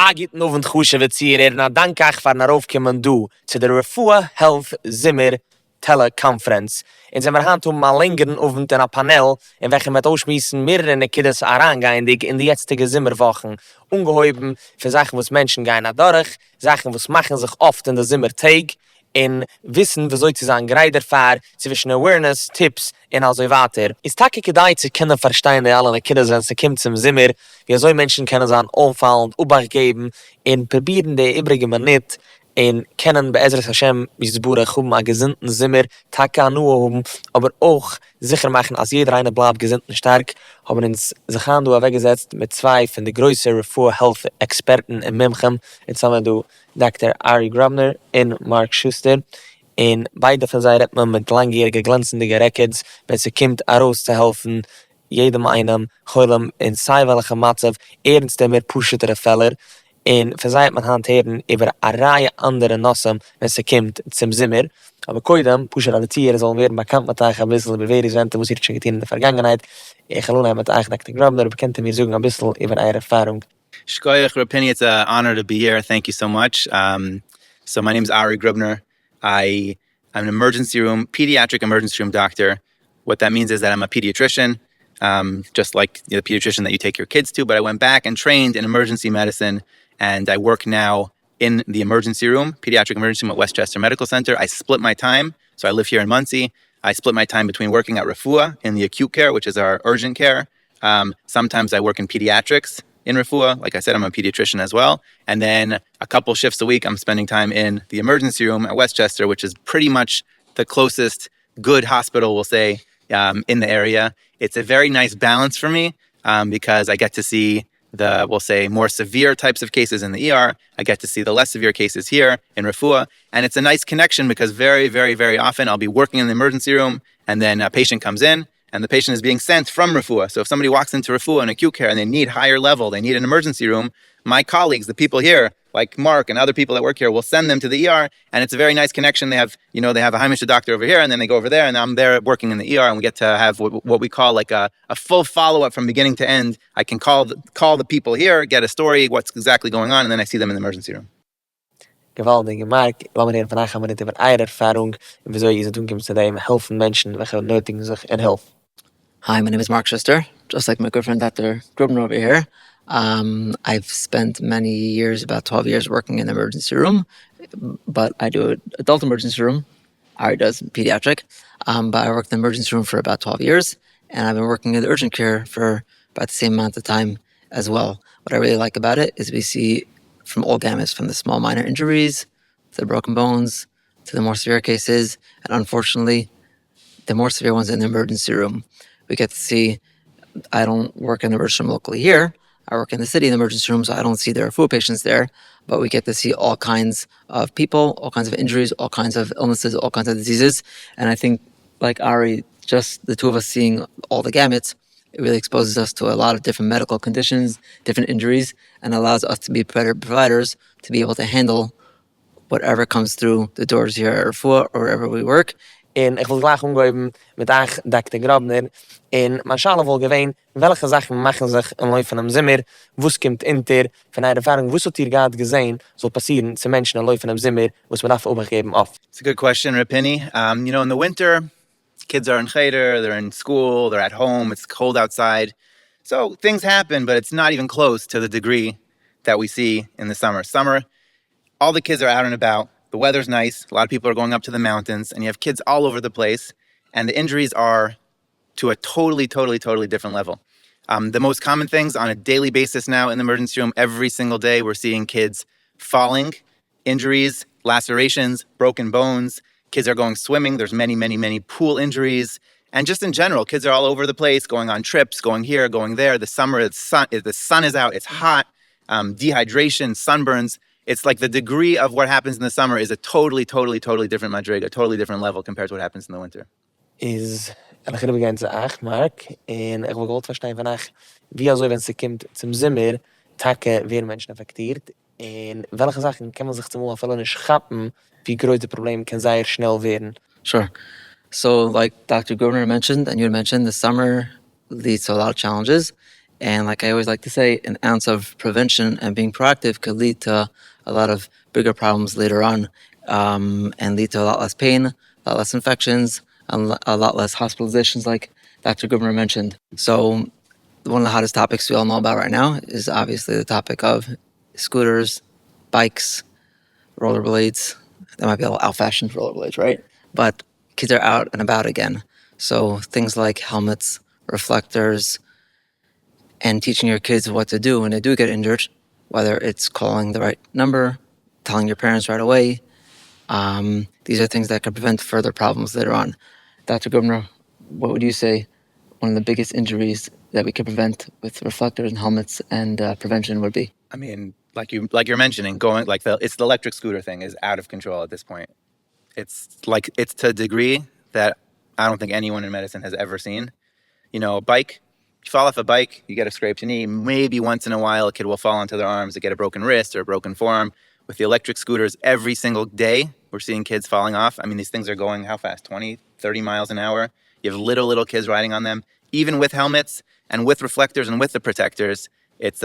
Agiten auf und Kusche wird hier, na danke euch für nach aufkommen du zu der Refuah Health Center Teleconference. In sind wir hand mal längeren auf in einer Panel, in welchem wir ausschmissen mehrere Kiddes arangehen in die jetzige Zimmerwochen. Ungeheuben für Sachen, was Menschen gehen nach durch, Sachen, was machen sich oft in der Zimmertag, in wissen, wie soll zu sagen, greider fahr, zwischen Awareness, Tipps, und also weiter. Ist takke gedei zu können verstehen, die alle Kinder sind, sie kommen zum Zimmer, wie so Menschen können sagen, auffallend, Obacht geben, und probieren die übrige man nicht, en kennen bei Ezra Hashem, wie sie Bura chum a gesinnten Zimmer, taka nur haben, aber auch sicher machen, als jeder eine bleibt gesinnt und stark, haben uns sich an du weggesetzt mit zwei von der größeren Refuah Health Experten in Mimchem, jetzt haben wir du Dr. Ari Grubner und Mark Schuster, en beide von sie redet man mit langjährige glänzende Records, wenn sie kommt, Aros zu helfen, jedem einem, heulem in sei welche Matzev, ernste mehr pushetere Fäller, en verzeiht man hanteren über a Reihe andere Nossam, wenn sie kommt zum Zimmer. Aber koidem, pusher alle Tiere sollen werden bekannt mit euch ein bisschen über wer ist, was ihr schon getan in der Vergangenheit. Ich lohne mit euch Dr. Grubner, bekannte mir sagen ein bisschen über eure Erfahrung. Shkoyach Rapini, it's an honor to be here. Thank you so much. So my name is Ari Grubner. I'm an pediatric emergency room doctor. What that means is that I'm a pediatrician, just like the pediatrician that you take your kids to, but I went back and trained in emergency medicine, and I work now in the emergency room, pediatric emergency room at Westchester Medical Center. I split my time, so I live here in Muncie. I split my time between working at Refuah in the acute care, which is our urgent care. Sometimes I work in pediatrics in Refuah. Like I said, I'm a pediatrician as well. And then a couple shifts a week, I'm spending time in the emergency room at Westchester, which is pretty much the closest good hospital, we'll say, in the area. It's a very nice balance for me because I get to see the, we'll say, more severe types of cases in the ER. I get to see the less severe cases here in Refuah. And it's a nice connection because very, very, very often I'll be working in the emergency room and then a patient comes in and the patient is being sent from Refuah. So if somebody walks into Refuah in acute care and they need higher level, they need an emergency room, my colleagues, the people here, like Mark and other people that work here, will send them to the ER, and it's a very nice connection. They have, they have a Heimische doctor over here, and then they go over there, and I'm there working in the ER, and we get to have what we call like a full follow-up from beginning to end. I can call the people here, get a story, what's exactly going on, and then I see them in the emergency room. Gewaltige Mark, lassen wir vandaag gaan we dit over eure Erfahrung, en wieso je ze doen komt zu dem helfen Menschen, welche nötigen sich in Hilfe. Hi, my name is Mark Schuster, just like my good friend Dr. Grubner over here. I've spent many years, about 12 years, working in the emergency room, but I do adult emergency room. Ari does pediatric, but I worked in the emergency room for about 12 years, and I've been working in the urgent care for about the same amount of time as well. What I really like about it is we see from all gamuts, from the small minor injuries, to the broken bones, to the more severe cases, and unfortunately, the more severe ones in the emergency room. We get to see, I don't work in the emergency room locally here, I work in the city in the emergency room, so I don't see the Refuah patients there, but we get to see all kinds of people, all kinds of injuries, all kinds of illnesses, all kinds of diseases. And I think, like Ari, just the two of us seeing all the gamuts, it really exposes us to a lot of different medical conditions, different injuries, and allows us to be better providers to be able to handle whatever comes through the doors here at Refuah or wherever we work. En ich will gleich umgeben mit euch, Dr. Grubner. En man schaue wohl gewähnt, welche Sachen machen sich im Laufe von einem Zimmer, was kommt hinter, von einer Erfahrung, was hat ihr gerade gesehen, soll passieren zu Menschen im Laufe von einem Zimmer, was man darf übergeben auf. It's a good question, Rapini. In the winter, kids are in cheder, they're in school, they're at home, it's cold outside. So things happen, but it's not even close to the degree that we see in the summer. Summer, all the kids are out and about. The weather's nice. A lot of people are going up to the mountains, and you have kids all over the place. And the injuries are to a totally different level. The most common things on a daily basis now in the emergency room, every single day, we're seeing kids falling, injuries, lacerations, broken bones. Kids are going swimming. There's many pool injuries. And just in general, kids are all over the place, going on trips, going here, going there. The summer, the sun is out. It's hot. Dehydration, sunburns. It's like the degree of what happens in the summer is a totally different madriga, totally different level compared to what happens in the winter. En ik begin zu euch, Mark, en ich will gut verstehen von euch, wie also, wenn es kommt zum Zimmer, Tage werden Menschen affektiert, en welche Sachen kann man sich zum Beispiel nicht schaffen, wie groß das Problem kann sehr schnell werden. Sure. So like Dr. Grubner mentioned, and you mentioned, the summer leads to a lot of challenges. And like I always like to say, an ounce of prevention and being proactive could lead to a lot of bigger problems later on, and lead to a lot less pain, a lot less infections, and a lot less hospitalizations, like Dr. Gubner mentioned. So one of the hottest topics we all know about right now is obviously the topic of scooters, bikes, rollerblades. That might be a little old-fashioned rollerblades, right? But kids are out and about again. So things like helmets, reflectors, and teaching your kids what to do when they do get injured, whether it's calling the right number, telling your parents right away. These are things that could prevent further problems later on. Dr. Gubner, what would you say one of the biggest injuries that we could prevent with reflectors and helmets and prevention would be? I mean, like you're mentioning, it's the electric scooter thing is out of control at this point. It's to a degree that I don't think anyone in medicine has ever seen. A bike, you fall off a bike, you get a scraped knee. Maybe once in a while, a kid will fall onto their arms to get a broken wrist or a broken forearm. With the electric scooters, every single day, we're seeing kids falling off. I mean, these things are going how fast? 20, 30 miles an hour. You have little kids riding on them. Even with helmets and with reflectors and with the protectors, it's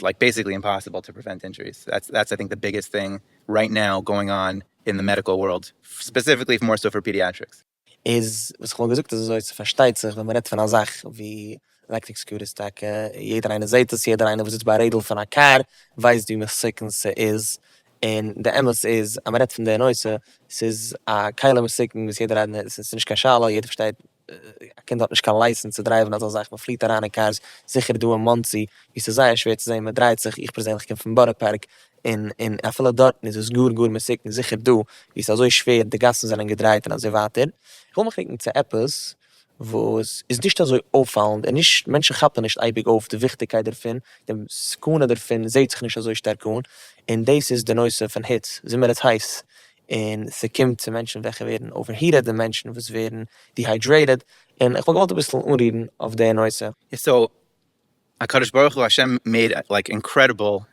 like basically impossible to prevent injuries. That's I think the biggest thing right now going on in the medical world, specifically more so for pediatrics. Is, was ich mal gesagt, dass es so jetzt versteht sich, wenn man redt von einer Sache wie Electric Scooters, jeder eine sieht es, jeder eine, was sitzt bei Redel von einer Car, weiß wie sicken sie ist. Und der MS ist, am redt von der Neuße, es ist a keile sicken, was jeder eine, es ist nicht kein Schala, jeder versteht, ein Kind hat nicht kein License zu driven, also sagt man fliegt daran in Cars, sicher du in Monty, wie es sehr schwer zu sehen, man dreht sich, ich persönlich komme vom Bordepark, in viele dort ist es gut mit sicken, sicher du, wie es so schwer, die Gassen sind gedreht und so weiter. Ich will mich denken zu etwas, wo es ist nicht so auffallend, und nicht, Menschen gappen nicht eibig auf die Wichtigkeit davon, dem Skune davon seht sich nicht so stark an, und das ist der Neueste von Hits, sind wir das heiß, und es kommt zu Menschen, welche werden overheated, die Menschen, was werden dehydrated, und ich will gewollt ein bisschen umreden auf der Neueste. So, HaKadosh Baruch Hu, Hashem made like incredible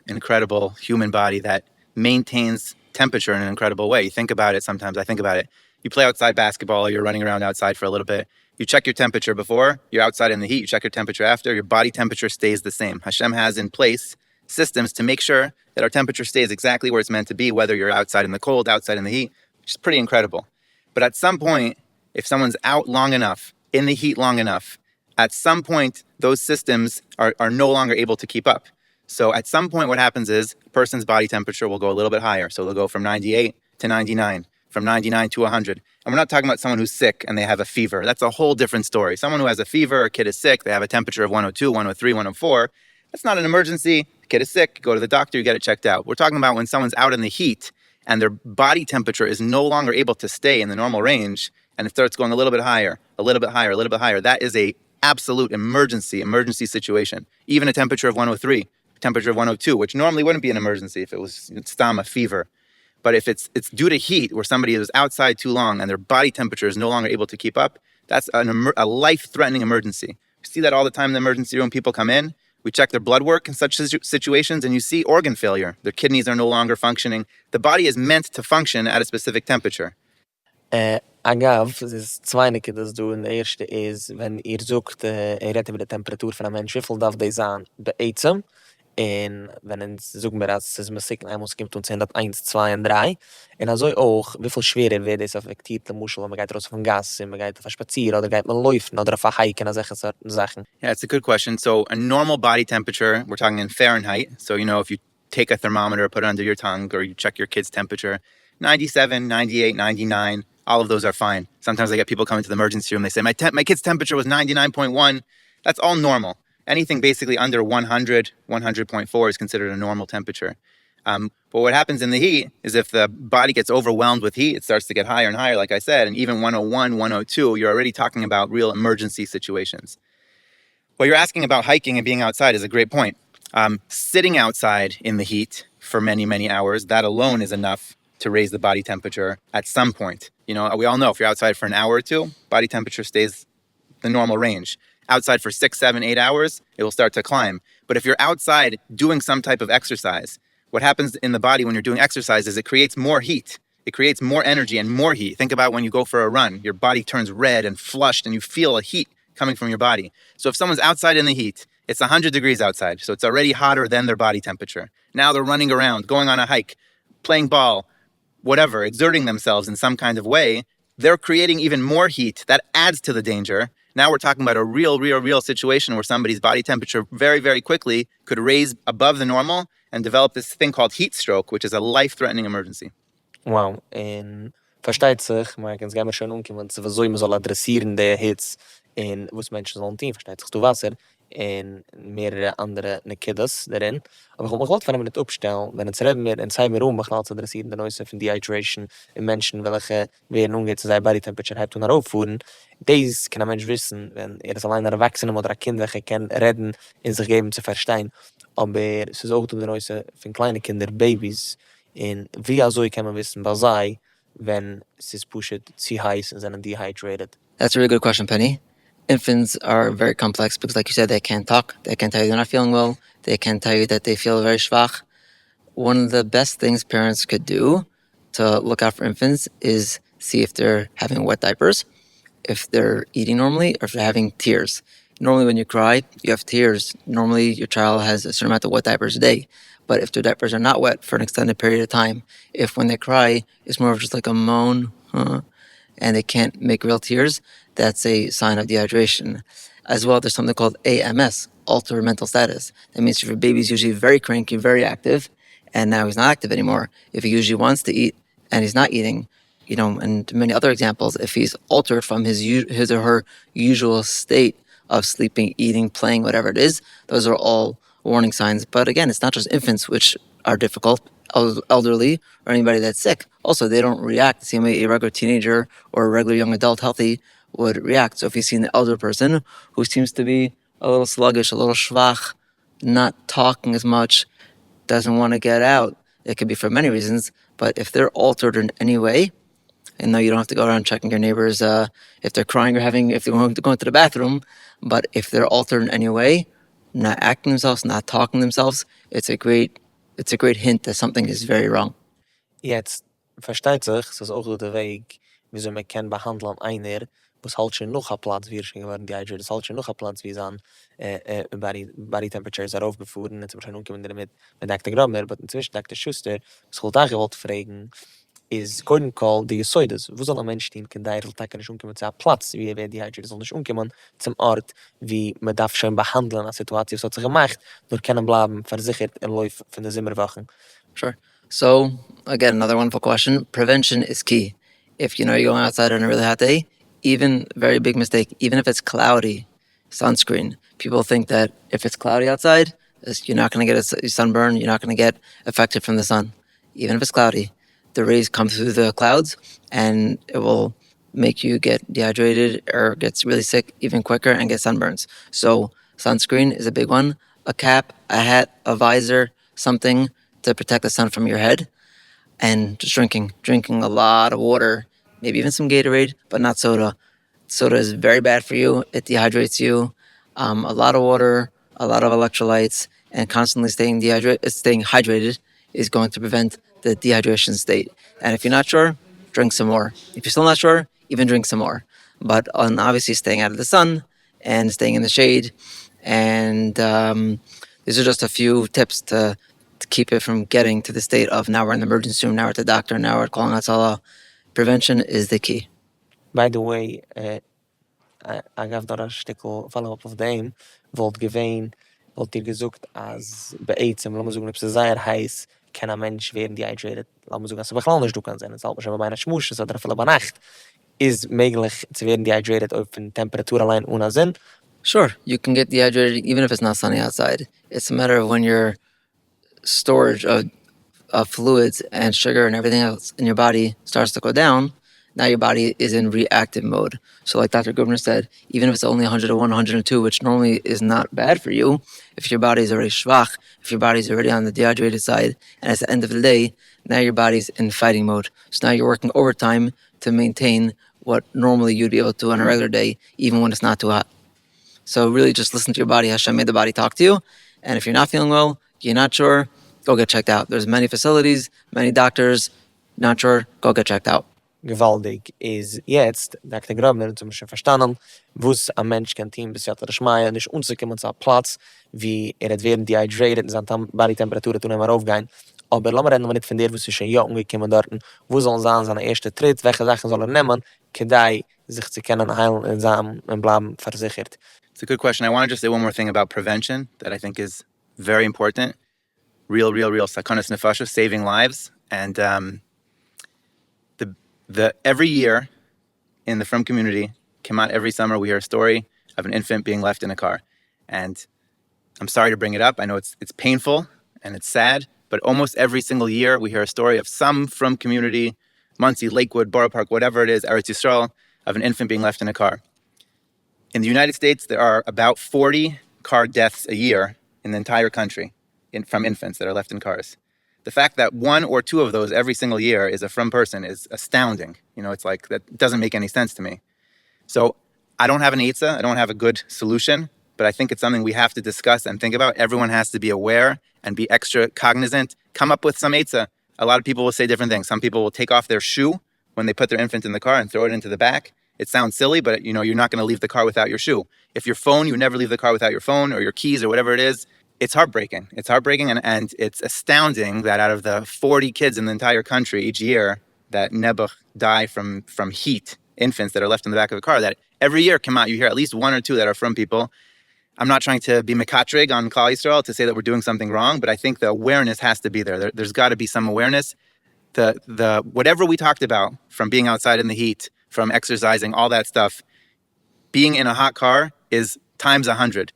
human body that maintains temperature in an incredible way. You think about it sometimes, I think about it. You play outside basketball, you're running around outside for a little bit. You check your temperature before, you're outside in the heat, you check your temperature after, your body temperature stays the same. Hashem has in place systems to make sure that our temperature stays exactly where it's meant to be, whether you're outside in the cold, outside in the heat, which is pretty incredible. But at some point, if someone's out long enough, in the heat long enough, at some point, those systems are no longer able to keep up. So at some point, what happens is a person's body temperature will go a little bit higher. So they'll go from 98 to 99, from 99 to 100. And we're not talking about someone who's sick and they have a fever. That's a whole different story. Someone who has a fever, a kid is sick, they have a temperature of 102, 103, 104. That's not an emergency. The kid is sick, go to the doctor, you get it checked out. We're talking about when someone's out in the heat and their body temperature is no longer able to stay in the normal range and it starts going a little bit higher, a little bit higher, a little bit higher. That is a absolute emergency situation. Even a temperature of 103, temperature of 102, which normally wouldn't be an emergency if it was stomach fever. But if it's due to heat, where somebody is outside too long and their body temperature is no longer able to keep up, that's a life-threatening emergency. We see that all the time in the emergency room. People come in, we check their blood work in such situations, and you see organ failure. Their kidneys are no longer functioning. The body is meant to function at a specific temperature. Agav, es ist zweinige, das du in der erste ist, wenn ihr sucht, redet über die Temperatur von einem Mensch, wie viel darf die sein beätsam? Und wenn uns suchen wir, dass es mir sicken, einmal kommt uns 101, 2 und 3. Und also auch, wie viel schwerer wird es affektiert, die Muschel, wenn man geht raus auf den Gas, wenn man geht auf ein Spazieren, oder geht man laufen, oder auf ein Hiken, und solche Sachen. Yeah, it's a good question. So a normal body temperature, we're talking in Fahrenheit. So, if you take a thermometer, put it under your tongue, or you check your kid's temperature, 97, 98, 99, all of those are fine. Sometimes I get people coming to the emergency room, they say, my kid's temperature was 99.1. That's all normal. Anything basically under 100, 100.4 is considered a normal temperature. But what happens in the heat is if the body gets overwhelmed with heat, it starts to get higher and higher, like I said, and even 101, 102, you're already talking about real emergency situations. What you're asking about hiking and being outside is a great point. Sitting outside in the heat for many, many hours, that alone is enough to raise the body temperature at some point. We all know if you're outside for an hour or two, body temperature stays the normal range. Outside for 6, 7, 8 hours, it will start to climb. But if you're outside doing some type of exercise, what happens in the body when you're doing exercise is it creates more heat. It creates more energy and more heat. Think about when you go for a run, your body turns red and flushed and you feel a heat coming from your body. So if someone's outside in the heat It's 100 degrees outside, so it's already hotter than their body temperature. Now they're running around, going on a hike, playing ball, whatever, exerting themselves in some kind of way. They're creating even more heat that adds to the danger. Now we're talking about a real situation where somebody's body temperature very, very quickly could raise above the normal and develop this thing called heat stroke, which is a life-threatening emergency. Wow, en versteht sich, maar ik kan gerne schön umkommen, wieso man soll adressieren der Hitz en was Menschen sollen tun, versteht sich du Wasser en mehrere andere Nekidas darin. Aber ich wollte von ihm nicht aufstellen, wenn es reden wir in zwei mehr ich lasse adressieren, der Neuße von Dehydration in Menschen, welche werden umgeht zu seiner Body Temperature, halb und herauffuhren. Dies kann ein Mensch wissen, wenn ist allein ein Erwachsener oder ein Kind, welche kann reden, in sich geben zu verstehen. Aber es ist auch der Neuße von kleinen Kindern, Babys, in wie also kann man wissen, was sei, wenn es ist pushet zu heiß und sind dehydrated. That's a really good question, Penny. Infants are very complex because, like you said, they can't talk. They can't tell you they're not feeling well. They can't tell you that they feel very schwach. One of the best things parents could do to look out for infants is see if they're having wet diapers, if they're eating normally, or if they're having tears. Normally when you cry, you have tears. Normally your child has a certain amount of wet diapers a day. But if their diapers are not wet for an extended period of time, if when they cry, it's more of just like a moan, and they can't make real tears, that's a sign of dehydration. As well, there's something called AMS, altered mental status. That means if your baby's usually very cranky, very active, and now he's not active anymore, if he usually wants to eat and he's not eating, and many other examples, if he's altered from his or her usual state of sleeping, eating, playing, whatever it is, those are all warning signs. But again, it's not just infants which are difficult, elderly, or anybody that's sick. Also, they don't react the same way a regular teenager or a regular young adult healthy would react. So if you see an elder person who seems to be a little sluggish, a little schwach, not talking as much, doesn't want to get out, it could be for many reasons. But if they're altered in any way, and no, you don't have to go around checking your neighbors if they're crying or if they're going to the bathroom, but if they're altered in any way, not acting themselves, not talking themselves, it's a great hint that something is very wrong. Jetzt versteht sich, es ist auch der Weg, wieso man kann behandeln einer, was halt schon noch ein Platz, wie schon geworden, dehydrated, es halt schon noch ein Platz, wie es an body temperature ist aufgefahren, jetzt wahrscheinlich umgekommen mit Dr. Grobner, aber inzwischen Dr. Schuster, was ich auch gewollt fragen, is Gordon call die Gesäudes. Wo soll ein Mensch stehen, kann der Tag nicht umkommen zu einem Platz, wie wer dehydrated soll nicht umkommen zum Ort, wie man darf schon behandeln eine Situation, was hat sich gemacht, nur können bleiben versichert im Lauf von der Zimmerwochen. Sure. So, again, another wonderful question. Prevention is key. If you're going outside on a really hot day, even very big mistake, even if it's cloudy, sunscreen. People think that if it's cloudy outside, you're not going to get a sunburn, you're not going to get affected from the sun. Even if it's cloudy, the rays come through the clouds and it will make you get dehydrated or gets really sick even quicker and get sunburns. So sunscreen is a big one. A cap, a hat, a visor, something to protect the sun from your head. And just drinking a lot of water, maybe even some Gatorade, but not soda. Soda is very bad for you. It dehydrates you. A lot of water, a lot of electrolytes, and constantly staying hydrated is going to prevent the dehydration state. And if you're not sure, drink some more. If you're still not sure, even drink some more. But obviously staying out of the sun and staying in the shade. And these are just a few tips to keep it from getting to the state of now we're in the emergency room, now we're at the doctor, now we're calling Monticello. Prevention is the key. By the way, I gaf da ein Stückchen Follow-up auf dem, wollt ihr gesucht, als beätzem, lass mal sagen, ob es sehr heiß, kann ein Mensch werden dehydrated. Lass mal sagen, dass es nicht du kann sein, es halt schon bei einer Schmusch, es hat vielleicht bei Nacht, ist möglich zu werden dehydrated auf eine Temperatur allein ohne Sinn. Sure, you can get dehydrated even if it's not sunny outside. It's a matter of when your storage of fluids and sugar and everything else in your body starts to go down. Now your body is in reactive mode. So like Dr. Grubner said, even if it's only 101, 102, which normally is not bad for you, if your body is already schwach, if your body is already on the dehydrated side, and at the end of the day, now your body's in fighting mode. So now you're working overtime to maintain what normally you'd be able to do on a regular day, even when it's not too hot. So really just listen to your body. Hashem made the body talk to you. And if you're not feeling well, you're not sure, go get checked out. There's many facilities, many doctors. Not sure, go get checked out. gewaltig is jetzt, Dr. Grobner, zum schon verstanden, wuss a Mensch kann tun, bis hat Schmaier, nicht unzukommen zu einem Platz, wie hat werden dehydrated, und seine Body-Temperatur tun immer aufgehen. Aber lassen wir reden nicht von der, wo sie schon ja umgekommen dort, wo sollen sein seine erste Tritt, welche Sachen soll nehmen, kedai sich zu können heilen in seinem und bleiben versichert. It's a good question. I want to just say one more thing about prevention that I think is very important. Real sakonas nefashos, saving lives. And the every year in the Frum community, come out every summer, we hear a story of an infant being left in a car. And I'm sorry to bring it up. I know it's painful and it's sad, but almost every single year we hear a story of some Frum community, Muncie, Lakewood, Borough Park, whatever it is, Eretz Yisrael, of an infant being left in a car. In the United States, there are about 40 car deaths a year in the entire country from infants that are left in cars. The fact that one or two of those every single year is a Frum person is astounding. You know, it's like, that doesn't make any sense to me. So I don't have an eitzah, I don't have a good solution, but I think it's something we have to discuss and think about. Everyone has to be aware and be extra cognizant. Come up with some eitzah. A lot of people will say different things. Some people will take off their shoe when they put their infant in the car and throw it into the back. It sounds silly, but you know, you're not going to leave the car without your shoe. If your phone, you never leave the car without your phone or your keys or whatever it is. It's heartbreaking. It's heartbreaking, and it's astounding that out of the 40 kids in the entire country each year that nebuch die from heat, infants that are left in the back of a car, that every year come out, you hear at least one or two that are from people. I'm not trying to be mekatrig on Klal Yisrael to say that we're doing something wrong, but I think the awareness has to be there. There's got to be some awareness. The whatever we talked about, from being outside in the heat, from exercising, all that stuff, being in a hot car is times 100.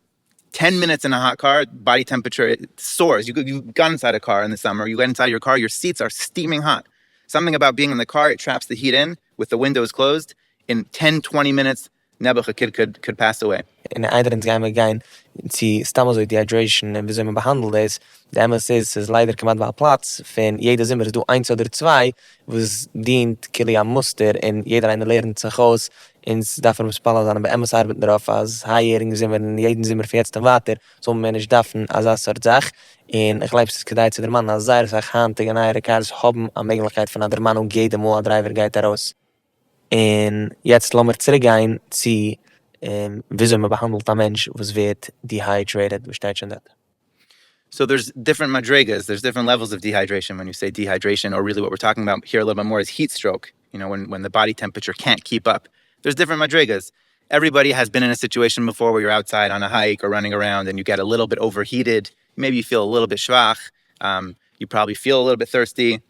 10 minutes in a hot car, body temperature, it soars. You got inside a car in the summer, you get inside your car, your seats are steaming hot. Something about being in the car, it traps the heat in with the windows closed. In 10, 20 minutes, nebuch, a kid could pass away. In either ins game again, sie stammen so dehydration und wie soll man behandelt ist. Der MS ist, es leider kommt bei Platz, von jeder Zimmer du eins oder zwei, wo es dient, kili am Muster, und jeder eine lernt sich aus, ins dafür muss Palla dann bei MS arbeiten darauf, als Haijährigen Zimmer, in jedem Zimmer für jetzt und weiter, so man nicht davon, als das sort Sache. Und ich glaube, es ist gedeiht zu der Mann, als sei sich Hand gegen eine Kars haben, an Möglichkeit von der Mann und jeder Mal ein Driver geht raus. Und jetzt lassen wir zurückgehen zu wie soll man behandelt ein Mensch, was wird dehydrated, wie steht schon das? So there's different madrigas, there's different levels of dehydration when you say dehydration, or really what we're talking about here a little bit more is heat stroke, you know, when the body temperature can't keep up. There's different madrigas. Everybody has been in a situation before where you're outside on a hike or running around and you get a little bit overheated. Maybe you feel a little bit schwach. You probably feel a little bit thirsty.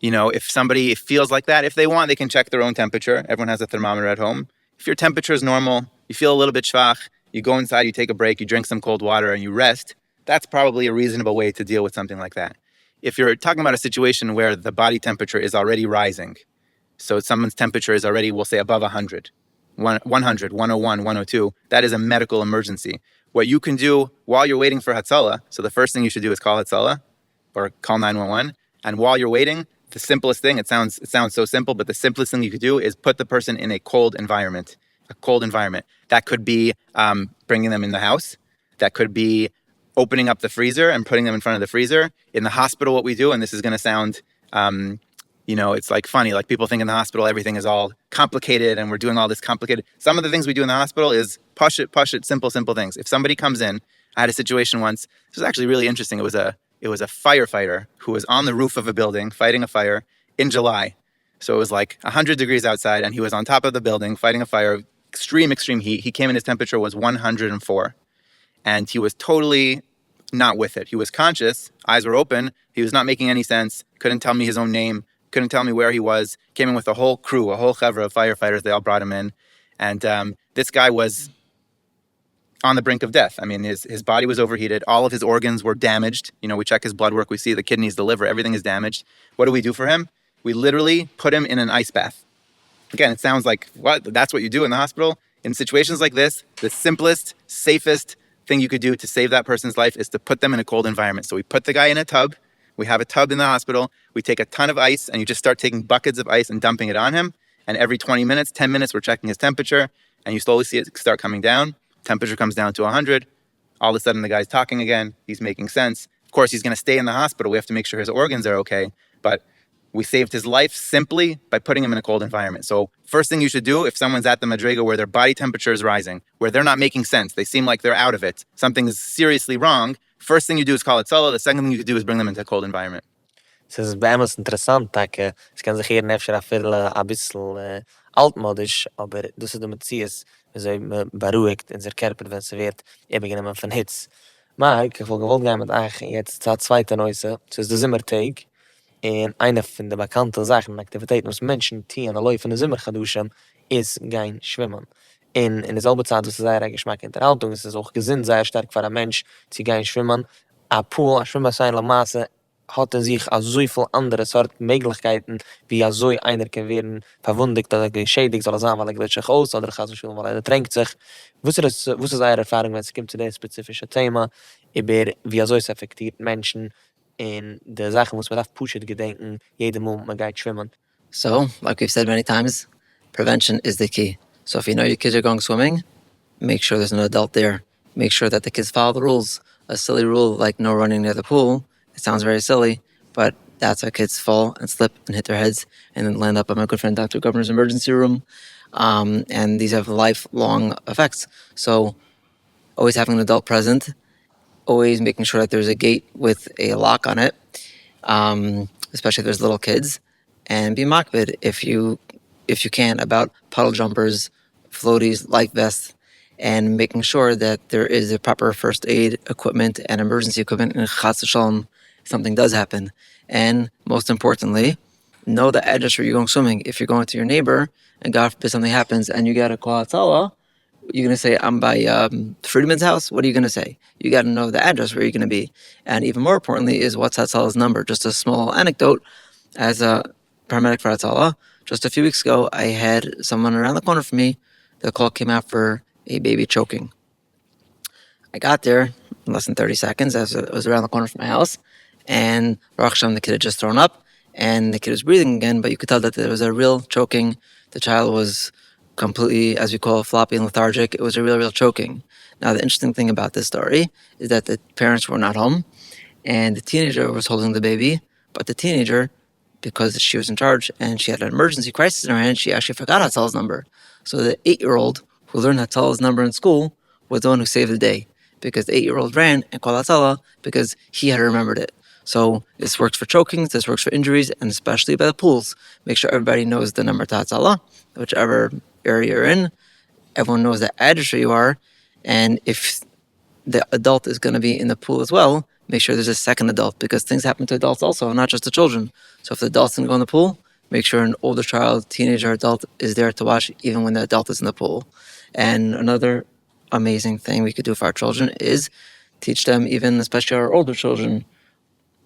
You know, if somebody feels like that, if they want, they can check their own temperature. Everyone has a thermometer at home. If your temperature is normal, you feel a little bit schwach, you go inside, you take a break, you drink some cold water, and you rest, that's probably a reasonable way to deal with something like that. If you're talking about a situation where the body temperature is already rising, so someone's temperature is already, we'll say, above 100, 100, 101, 102, that is a medical emergency. What you can do while you're waiting for Hatzalah, so the first thing you should do is call Hatzalah or call 911, and while you're waiting, the simplest thing, it sounds so simple, but the simplest thing you could do is put the person in a cold environment. A cold environment. That could be bringing them in the house. That could be opening up the freezer and putting them in front of the freezer. In the hospital, what we do, and this is going to sound, you know, it's like funny. Like people think in the hospital, everything is all complicated and we're doing all this complicated. Some of the things we do in the hospital is push it, simple things. If somebody comes in, I had a situation once. This was actually really interesting. It was a firefighter who was on the roof of a building fighting a fire in July. So it was like 100 degrees outside and he was on top of the building fighting a fire, extreme heat. He came in, his temperature was 104 and he was totally not with it. He was conscious, eyes were open. He was not making any sense. Couldn't tell me his own name. Couldn't tell me where he was. Came in with a whole crew, a whole chevra of firefighters. They all brought him in. And this guy was on the brink of death. I mean, his body was overheated. All of his organs were damaged. You know, we check his blood work. We see the kidneys, the liver, everything is damaged. What do we do for him? We literally put him in an ice bath. Again, it sounds like, what? That's what you do in the hospital? In situations like this, the simplest, safest thing you could do to save that person's life is to put them in a cold environment. So we put the guy in a tub. We have a tub in the hospital. We take a ton of ice and you just start taking buckets of ice and dumping it on him. And every 20 minutes, 10 minutes, we're checking his temperature and you slowly see it start coming down. Temperature comes down to 100. All of a sudden, the guy's talking again. He's making sense. Of course, he's going to stay in the hospital. We have to make sure his organs are okay. But We saved his life simply by putting him in a cold environment. So first thing you should do if someone's at the madriga where their body temperature is rising, where they're not making sense, they seem like they're out of it, something is seriously wrong, first thing you do is call it Tzala. The second thing you do is bring them into a cold environment. Es ist bei ihm interessant, dass es kann sich hier nefscher ein bisschen altmodisch, aber das ist der Metzies, wieso man beruhigt in sein Körper, wenn es wird, eben genommen von Hitz. Mark, ich wollte gewollt gehen mit euch jetzt zur zweiten Neuse, es ist der Zimmertag, und eine von den bekannten Sachen, Aktivitäten, was Menschen tun, an der Läufe in der Zimmer geduschen, ist gehen schwimmen. In derselbe Zeit, was es sehr Geschmack in der Haltung, ist es auch gesinnt, sehr stark für einen Mensch, zu gehen schwimmen. A Pool, a Schwimmbassin, la Masse, hat in sich so viel andere Sorten Möglichkeiten, wie so einer kann werden verwundigt oder geschädigt, soll er sagen, weil er glitschig aus, oder er schwimmen, weil er tränkt sich. Was ist eure Erfahrung, wenn es kommt zu diesem spezifischen Thema, über wie so es affektiert Menschen in der Sache, muss man auf Pushet gedenken, jeden Moment man geht schwimmen. So, like we've said many times, prevention is the key. So if you know your kids are going swimming, make sure there's an adult there. Make sure that the kids follow the rules. A silly rule like no running near the pool, it sounds very silly, but that's how kids fall and slip and hit their heads and then land up at my good friend Dr. Governor's emergency room. And these have lifelong effects. So always having an adult present, always making sure that there's a gate with a lock on it, especially if there's little kids, and be makbid if you can about puddle jumpers, floaties, life vests, and making sure that there is a proper first aid equipment and emergency equipment in chas v'shalom if something does happen. And most importantly, know the address where you're going swimming. If you're going to your neighbor and God forbid something happens and you got to call Hatzalah, you're going to say, I'm by Friedman's house. What are you going to say? You got to know the address where you're going to be. And even more importantly is what's Hatzalah's number. Just a small anecdote, as a paramedic for Hatzalah, just a few weeks ago, I had someone around the corner from me. The call came out for a baby choking. I got there in less than 30 seconds as it was around the corner from my house. And Baruch Hashem, the kid had just thrown up and the kid was breathing again, but you could tell that there was a real choking. The child was completely, as we call it, floppy and lethargic. It was a real choking. Now, the interesting thing about this story is that the parents were not home and the teenager was holding the baby, but the teenager, because she was in charge and she had an emergency crisis in her hand, she actually forgot Hatzalah's number. So the 8-year-old who learned Hatzalah's number in school was the one who saved the day, because the 8-year-old ran and called Hatzalah because he had remembered it. So this works for chokings, this works for injuries, and especially by the pools. Make sure everybody knows the number to Hatzalah, whichever area you're in. Everyone knows the address where you are, and if the adult is going to be in the pool as well, make sure there's a second adult, because things happen to adults also, not just the children. So if the adult's going to go in the pool, make sure an older child, teenager, adult is there to watch even when the adult is in the pool. And another amazing thing we could do for our children is teach them, even especially our older children,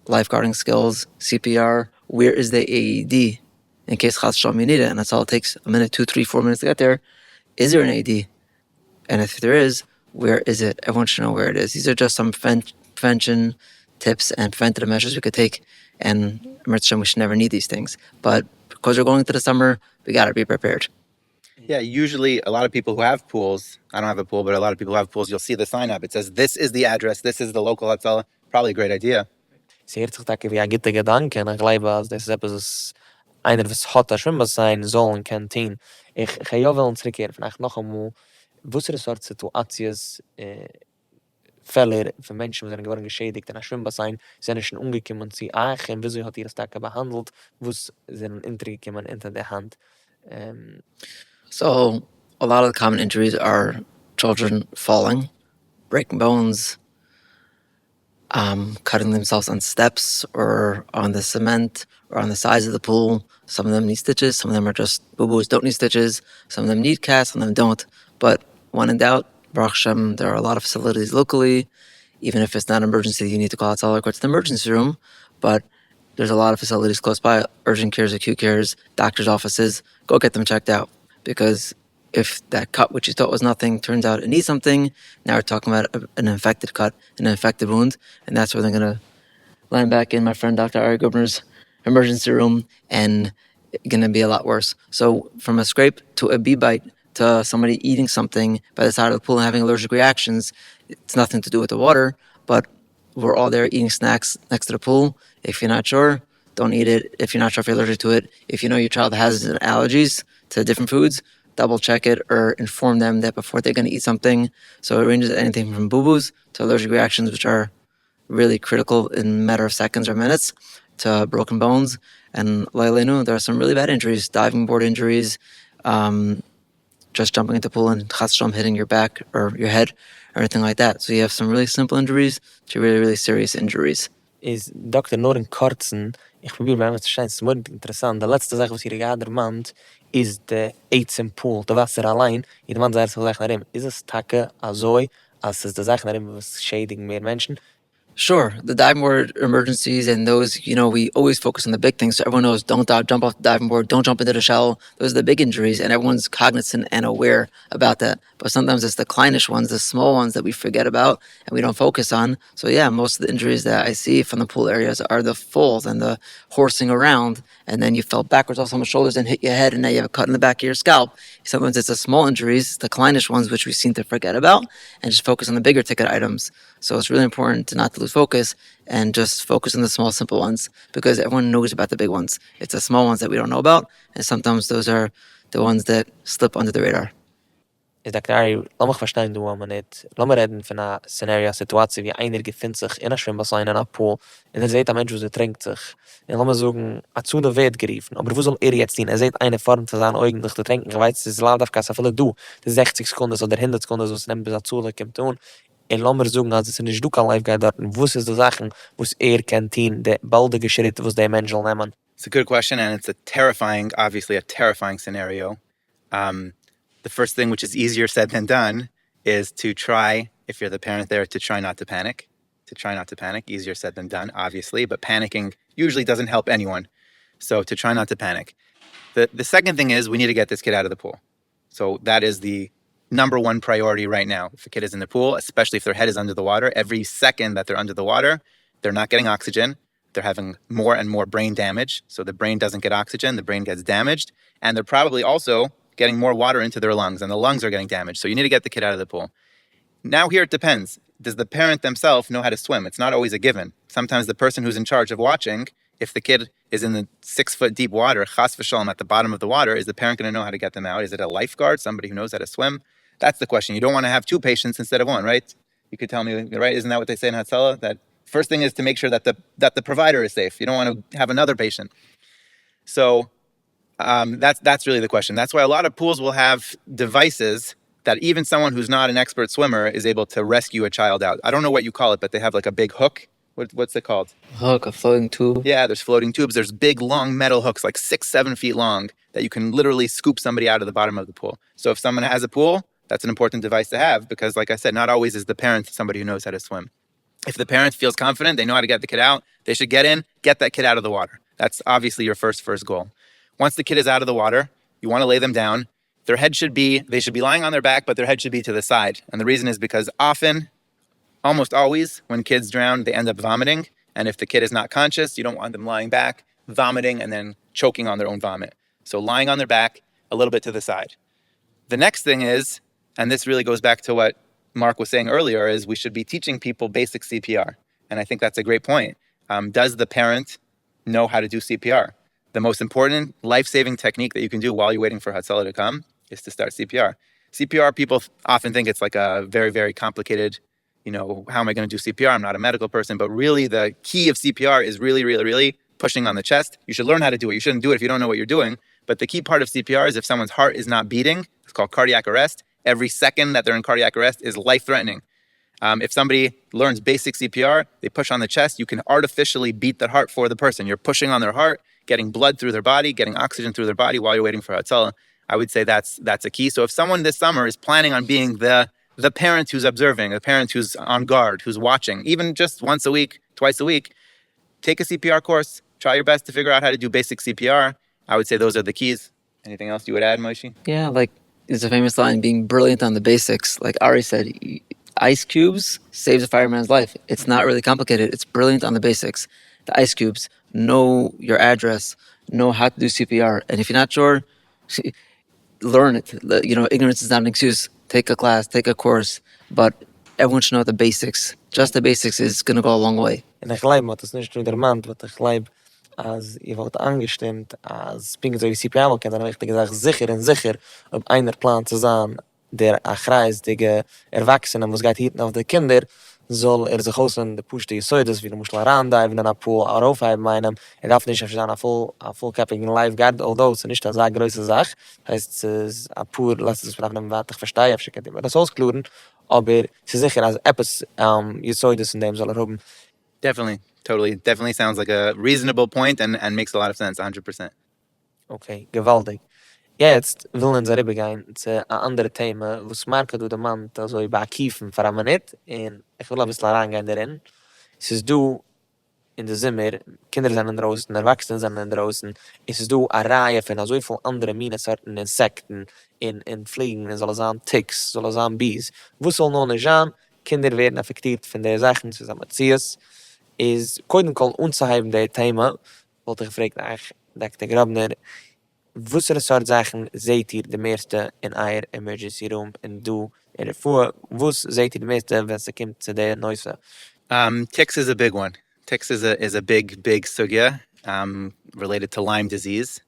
lifeguarding skills, CPR, where is the AED in case chas v'shalom you need it, and that's all it takes, a minute, 2, 3, 4 minutes to get there. Is there an AED? And if there is, where is it? Everyone should know where it is. These are just some prevention tips and preventative measures we could take, and we should never need these things. But because we're going into the summer, we got to be prepared. Yeah, usually a lot of people who have pools, I don't have a pool, but a lot of people who have pools, you'll see the sign up. It says, this is the address, this is the local Hatzalah. Probably a great idea. Es hört sich da wie ein guter Gedanke, und ich glaube, als das ist etwas, was einer, was hat ein Schwimmbassin soll und kann tun. Ich kann ja wollen zurückkehren, vielleicht noch einmal, was eine Sorte Situations, Fälle für Menschen, die sind geworden geschädigt in einem Schwimmbassin, sind schon umgekommen zu euch, und wieso hat ihr das da behandelt, wo sind hintergekommen hinter der Hand. So a lot of the common injuries are children falling, breaking bones, cutting themselves on steps or on the cement or on the sides of the pool. Some of them need stitches. Some of them are just boo-boos, don't need stitches. Some of them need casts, some of them don't. But when in doubt, Baruch Hashem, there are a lot of facilities locally. Even if it's not an emergency, you need to call out or go to the emergency room. But there's a lot of facilities close by, urgent cares, acute cares, doctor's offices. Go get them checked out. Because if that cut, which you thought was nothing, turns out it needs something, now we're talking about an infected cut, an infected wound, and that's where they're going to land back in my friend Dr. Ari Gubner's emergency room and going to be a lot worse. So from a scrape to a bee bite to somebody eating something by the side of the pool and having allergic reactions, it's nothing to do with the water, but we're all there eating snacks next to the pool. If you're not sure, don't eat it. If you're not sure if you're allergic to it, if you know your child has allergies to different foods, double check it or inform them that before they're going to eat something. So it ranges anything from boo-boos to allergic reactions, which are really critical in a matter of seconds or minutes, to broken bones. And Lailenu, there are some really bad injuries, diving board injuries, just jumping into the pool and chas v'shalom hitting your back or your head or anything like that. So you have some really simple injuries to really, really serious injuries. Is Dr. nur in kurzen, ich probiere mir einfach zu stellen, es ist wirklich interessant. Die letzte Sache, was hier gerade meint, ist der Aids im Pool, der Wasser allein. Jeder Mann sagt sich nach ihm, ist es Tage, azoi, als es der Sache nach ihm, was schädigen mehr Menschen? Sure, the diving board emergencies and those, we always focus on the big things. So everyone knows, don't jump off the diving board, don't jump into the shallow. Those are the big injuries, and everyone's cognizant and aware about that. But sometimes it's the kleinish ones, the small ones that we forget about and we don't focus on. So yeah, most of the injuries that I see from the pool areas are the falls and the horsing around, and then you fell backwards off someone's shoulders and hit your head, and now you have a cut in the back of your scalp. Sometimes it's the small injuries, the kleinish ones, which we seem to forget about, and just focus on the bigger ticket items. So it's really important to not lose focus and just focus on the small, simple ones, because everyone knows about the big ones. It's the small ones that we don't know about, and sometimes those are the ones that slip under the radar. Is Dr. Ari, lass mich verstehen, du aber nicht. Lass mir reden von einer Szenario, Situation, wie einer befindet sich in einer Schwimmbassin, in einer Pool, und sieht ein Mensch, der trinkt sich. Und lass mir sagen, zu der wird geriefen. Aber wo soll jetzt dienen? Sieht eine Form zu seinen Augen durch zu trinken. Ich weiß, es ist laut auf Kasse, vielleicht du, die 60 Sekunden oder 100 Sekunden, so es nimmt bis dazu, da kommt tun. Und lass mir sagen, als es nicht du kann Lifeguard dort, wo ist die Sachen, wo es kennt, die baldige Schritte, wo es der Mensch soll nehmen? It's a good question, and it's obviously a terrifying scenario. The first thing, which is easier said than done, is to try, if you're the parent there, to try not to panic. Easier said than done, obviously, but panicking usually doesn't help anyone. So to try not to panic. The second thing is we need to get this kid out of the pool. So that is the number one priority right now. If a kid is in the pool, especially if their head is under the water, every second that they're under the water, they're not getting oxygen. They're having more and more brain damage. So the brain doesn't get oxygen, the brain gets damaged, and they're probably also getting more water into their lungs, and the lungs are getting damaged. So you need to get the kid out of the pool. Now here it depends. Does the parent themselves know how to swim? It's not always a given. Sometimes the person who's in charge of watching, if the kid is in the 6-foot deep water, chas v'shalom, at the bottom of the water, is the parent going to know how to get them out? Is it a lifeguard, somebody who knows how to swim? That's the question. You don't want to have two patients instead of one, right? You could tell me, right? Isn't that what they say in Hatzalah? That first thing is to make sure that the provider is safe. You don't want to have another patient. So that's really the question. That's why a lot of pools will have devices that even someone who's not an expert swimmer is able to rescue a child out. I don't know what you call it, but they have like a big hook. What's it called? Hook, a floating tube. Yeah, there's floating tubes. There's big, long metal hooks, like 6-7 feet long, that you can literally scoop somebody out of the bottom of the pool. So if someone has a pool, that's an important device to have because, like I said, not always is the parent somebody who knows how to swim. If the parent feels confident, they know how to get the kid out, they should get in, get that kid out of the water. That's obviously your first goal. Once the kid is out of the water, you want to lay them down. They should be lying on their back, but their head should be to the side. And the reason is because often, almost always, when kids drown, they end up vomiting. And if the kid is not conscious, you don't want them lying back, vomiting, and then choking on their own vomit. So lying on their back, a little bit to the side. The next thing is, and this really goes back to what Mark was saying earlier, is we should be teaching people basic CPR. And I think that's a great point. Does the parent know how to do CPR? The most important life-saving technique that you can do while you're waiting for Hatzalah to come is to start CPR. CPR, people often think it's like a very, very complicated, how am I going to do CPR? I'm not a medical person, but really the key of CPR is really, really, really pushing on the chest. You should learn how to do it. You shouldn't do it if you don't know what you're doing. But the key part of CPR is if someone's heart is not beating, it's called cardiac arrest. Every second that they're in cardiac arrest is life-threatening. If somebody learns basic CPR, they push on the chest, you can artificially beat the heart for the person. You're pushing on their heart, getting blood through their body, getting oxygen through their body while you're waiting for Hatzalah. I would say that's a key. So if someone this summer is planning on being the parent who's observing, the parent who's on guard, who's watching, even just once a week, twice a week, take a CPR course, try your best to figure out how to do basic CPR. I would say those are the keys. Anything else you would add, Moshe? Yeah, like it's a famous line, being brilliant on the basics. Like Ari said, ice cubes saves a fireman's life. It's not really complicated. It's brilliant on the basics. The ice cubes, know your address, know how to do CPR. And if you're not sure, learn it. Ignorance is not an excuse. Take a class, take a course, but everyone should know the basics. Just the basics is going to go a long way. And ich glaube, das nicht nur der Mann, was ich glaube, als ihr wollt angestimmt, als Pinken so wie CPR kann, dann wichtig gesagt, sicher und sicher, ob einer plant zu sein, der achreisdige Erwachsene, was geht hinten auf die Kinder, soll sich aus in de pushte Jesuides, wie du musst ran da, even an a pool, aufheben meinem, darf nicht auf a full capping lifeguard, although es nicht eine große Sache, heißt, es ist a pool, lass es vielleicht noch warte, ich verstehe, ich kann immer das auskluren, aber es ist sicher, als etwas Jesuides in dem soll haben. Definitely. Totally. Definitely sounds like a reasonable point and makes a lot of sense, 100%. Okay, gewaltig. Jetzt will uns rübergehen zu einem anderen Thema, wo es merken du den Mann also über Kiefen für eine Minute, und ich will ein bisschen reingehen darin. Es ist du in der Zimmer, Kinder sind draußen, Erwachsene sind draußen, es ist du eine Reihe von so viel andere Sorten Insekten, in Fliegen, in soll es sein Ticks, soll es sein Bees. Wo soll noch nicht sein? Kinder werden affektiert von den Sachen, zusammen mit Zies. Ist, koiden kol unzuheben der Thema, wollte ich gefragt, Dr. Grabner, wussere Sort Sachen seht ihr de meeste in euer emergency room und du in Refuah, wuss seht ihr de meeste, wenn es kommt zu der Neuse? Ticks is a big one. Ticks is a big sugya related to Lyme disease.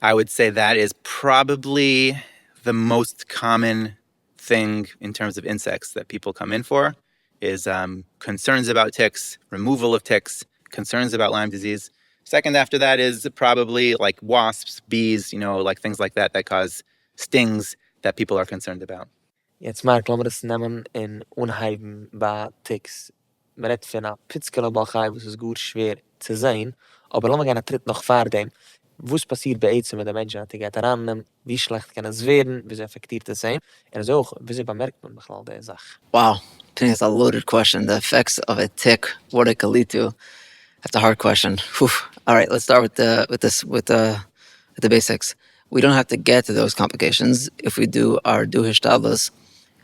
I would say that is probably the most common thing in terms of insects that people come in for is concerns about ticks, removal of ticks, concerns about Lyme disease. Second after that is probably like wasps, bees, like things like that cause stings that people are concerned about. Jetzt mag ich das nehmen in Unheiben bei Ticks. Man redt von einer Pitzkele Balchai, was ist gut schwer zu sehen, aber lassen wir gerne einen Tritt noch vor dem. Was passiert bei Ärzten mit den Menschen, die geht heran, wie schlecht kann es werden, wie sie affektiert es sein, und so auch, wie sie bemerkt man all diese Sache. Wow, I think it's a loaded question. The effects of a tick, what it could lead to. That's a hard question. Whew. All right, let's start with the basics. We don't have to get to those complications if we do our hishtadlus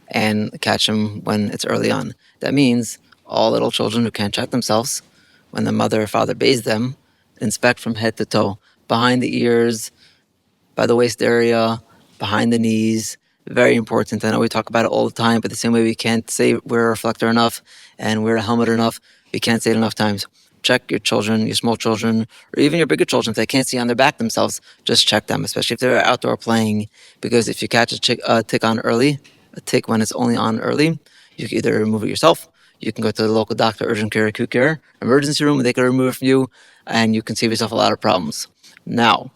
and catch them when it's early on. That means all little children who can't check themselves, when the mother or father bathes them, inspect from head to toe, behind the ears, by the waist area, behind the knees. Very important. I know we talk about it all the time, but the same way we can't say wear a reflector enough and wear a helmet enough, we can't say it enough times. Check your children, your small children, or even your bigger children. If they can't see on their back themselves, just check them, especially if they're outdoor playing. Because if you catch a tick on early, a tick when it's only on early, you can either remove it yourself, you can go to the local doctor, urgent care, acute care, emergency room, they can remove it from you, and you can save yourself a lot of problems. Now,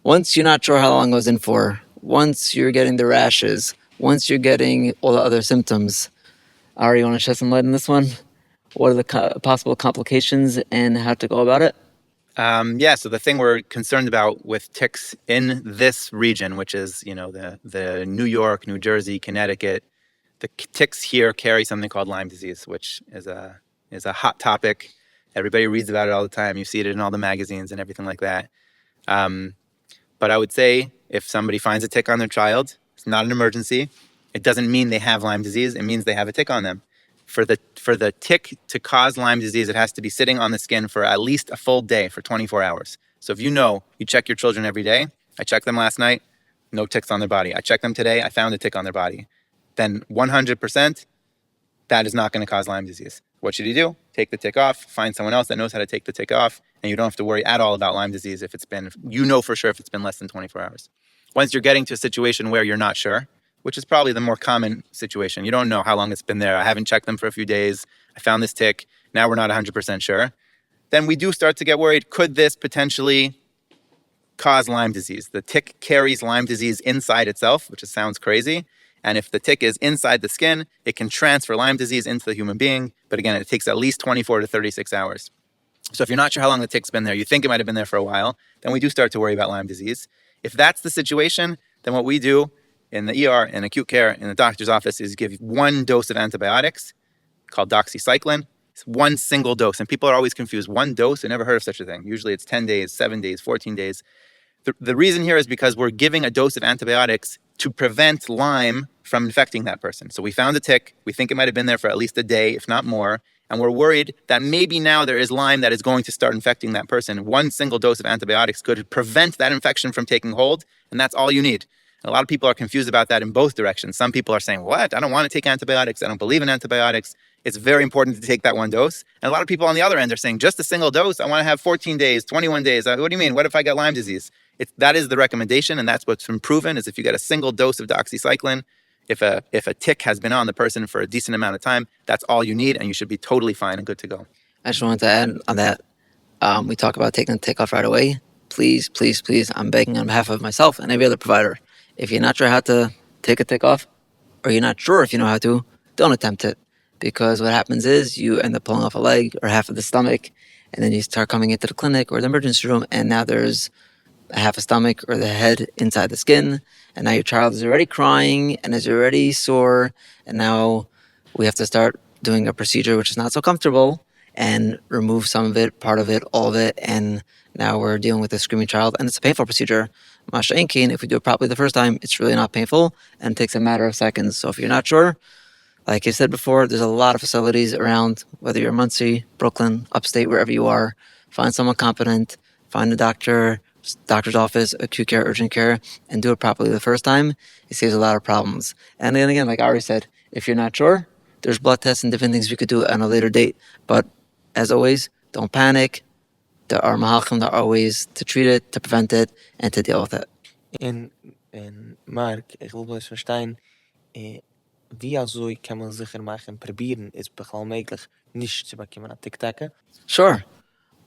once you're not sure how long it was in for, once you're getting the rashes, once you're getting all the other symptoms, Ari, you want to shed some light on this one? What are the possible complications and how to go about it? So the thing we're concerned about with ticks in this region, which is, the New York, New Jersey, Connecticut, the ticks here carry something called Lyme disease, which is a hot topic. Everybody reads about it all the time. You see it in all the magazines and everything like that. But I would say if somebody finds a tick on their child, it's not an emergency. It doesn't mean they have Lyme disease. It means they have a tick on them. For the tick to cause Lyme disease, it has to be sitting on the skin for at least a full day, for 24 hours. So if you check your children every day. I checked them last night, no ticks on their body. I checked them today, I found a tick on their body. Then 100%, that is not going to cause Lyme disease. What should you do? Take the tick off, find someone else that knows how to take the tick off, and you don't have to worry at all about Lyme disease if it's been, for sure if it's been less than 24 hours. Once you're getting to a situation where you're not sure, which is probably the more common situation. You don't know how long it's been there. I haven't checked them for a few days. I found this tick. Now we're not 100% sure. Then we do start to get worried. Could this potentially cause Lyme disease? The tick carries Lyme disease inside itself, which sounds crazy. And if the tick is inside the skin, it can transfer Lyme disease into the human being. But again, it takes at least 24 to 36 hours. So if you're not sure how long the tick's been there, you think it might have been there for a while, then we do start to worry about Lyme disease. If that's the situation, then what we do in the ER, in acute care, in the doctor's office is give one dose of antibiotics called doxycycline. It's one single dose. And people are always confused. One dose? I never heard of such a thing. Usually it's 10 days, 7 days, 14 days. The reason here is because we're giving a dose of antibiotics to prevent Lyme from infecting that person. So we found a tick. We think it might have been there for at least a day, if not more. And we're worried that maybe now there is Lyme that is going to start infecting that person. One single dose of antibiotics could prevent that infection from taking hold. And that's all you need. And a lot of people are confused about that in both directions. Some people are saying, what? I don't want to take antibiotics. I don't believe in antibiotics. It's very important to take that one dose. And a lot of people on the other end are saying, just a single dose? I want to have 14 days, 21 days. What do you mean? What if I get Lyme disease? That is the recommendation, and that's what's been proven, is if you get a single dose of doxycycline, if a tick has been on the person for a decent amount of time, that's all you need, and you should be totally fine and good to go. I just wanted to add on that. We talk about taking the tick off right away. Please, please, please, I'm begging on behalf of myself and every other provider. If you're not sure how to take a tick off, or you're not sure if you know how to, don't attempt it. Because what happens is you end up pulling off a leg or half of the stomach, and then you start coming into the clinic or the emergency room, and now there's half a stomach or the head inside the skin, and now your child is already crying and is already sore, and now we have to start doing a procedure which is not so comfortable and remove some of it, part of it, all of it, and now we're dealing with a screaming child, and it's a painful procedure. Masha Inkin, if we do it properly the first time, it's really not painful and it takes a matter of seconds. So if you're not sure, like I said before, there's a lot of facilities around, whether you're in Muncie, Brooklyn, upstate, wherever you are. Find someone competent, find a doctor's office, acute care, urgent care, and do it properly the first time. It saves a lot of problems. And then again, like Ari said, if you're not sure, there's blood tests and different things we could do on a later date. But as always, don't panic. There are mahalchim, there are ways to treat it, to prevent it, and to deal with it. En Mark, ich will bloß verstehen, wie also kann man sicher machen, probieren, ist begal möglich, nicht zu bekommen an Tic-Tac? Sure.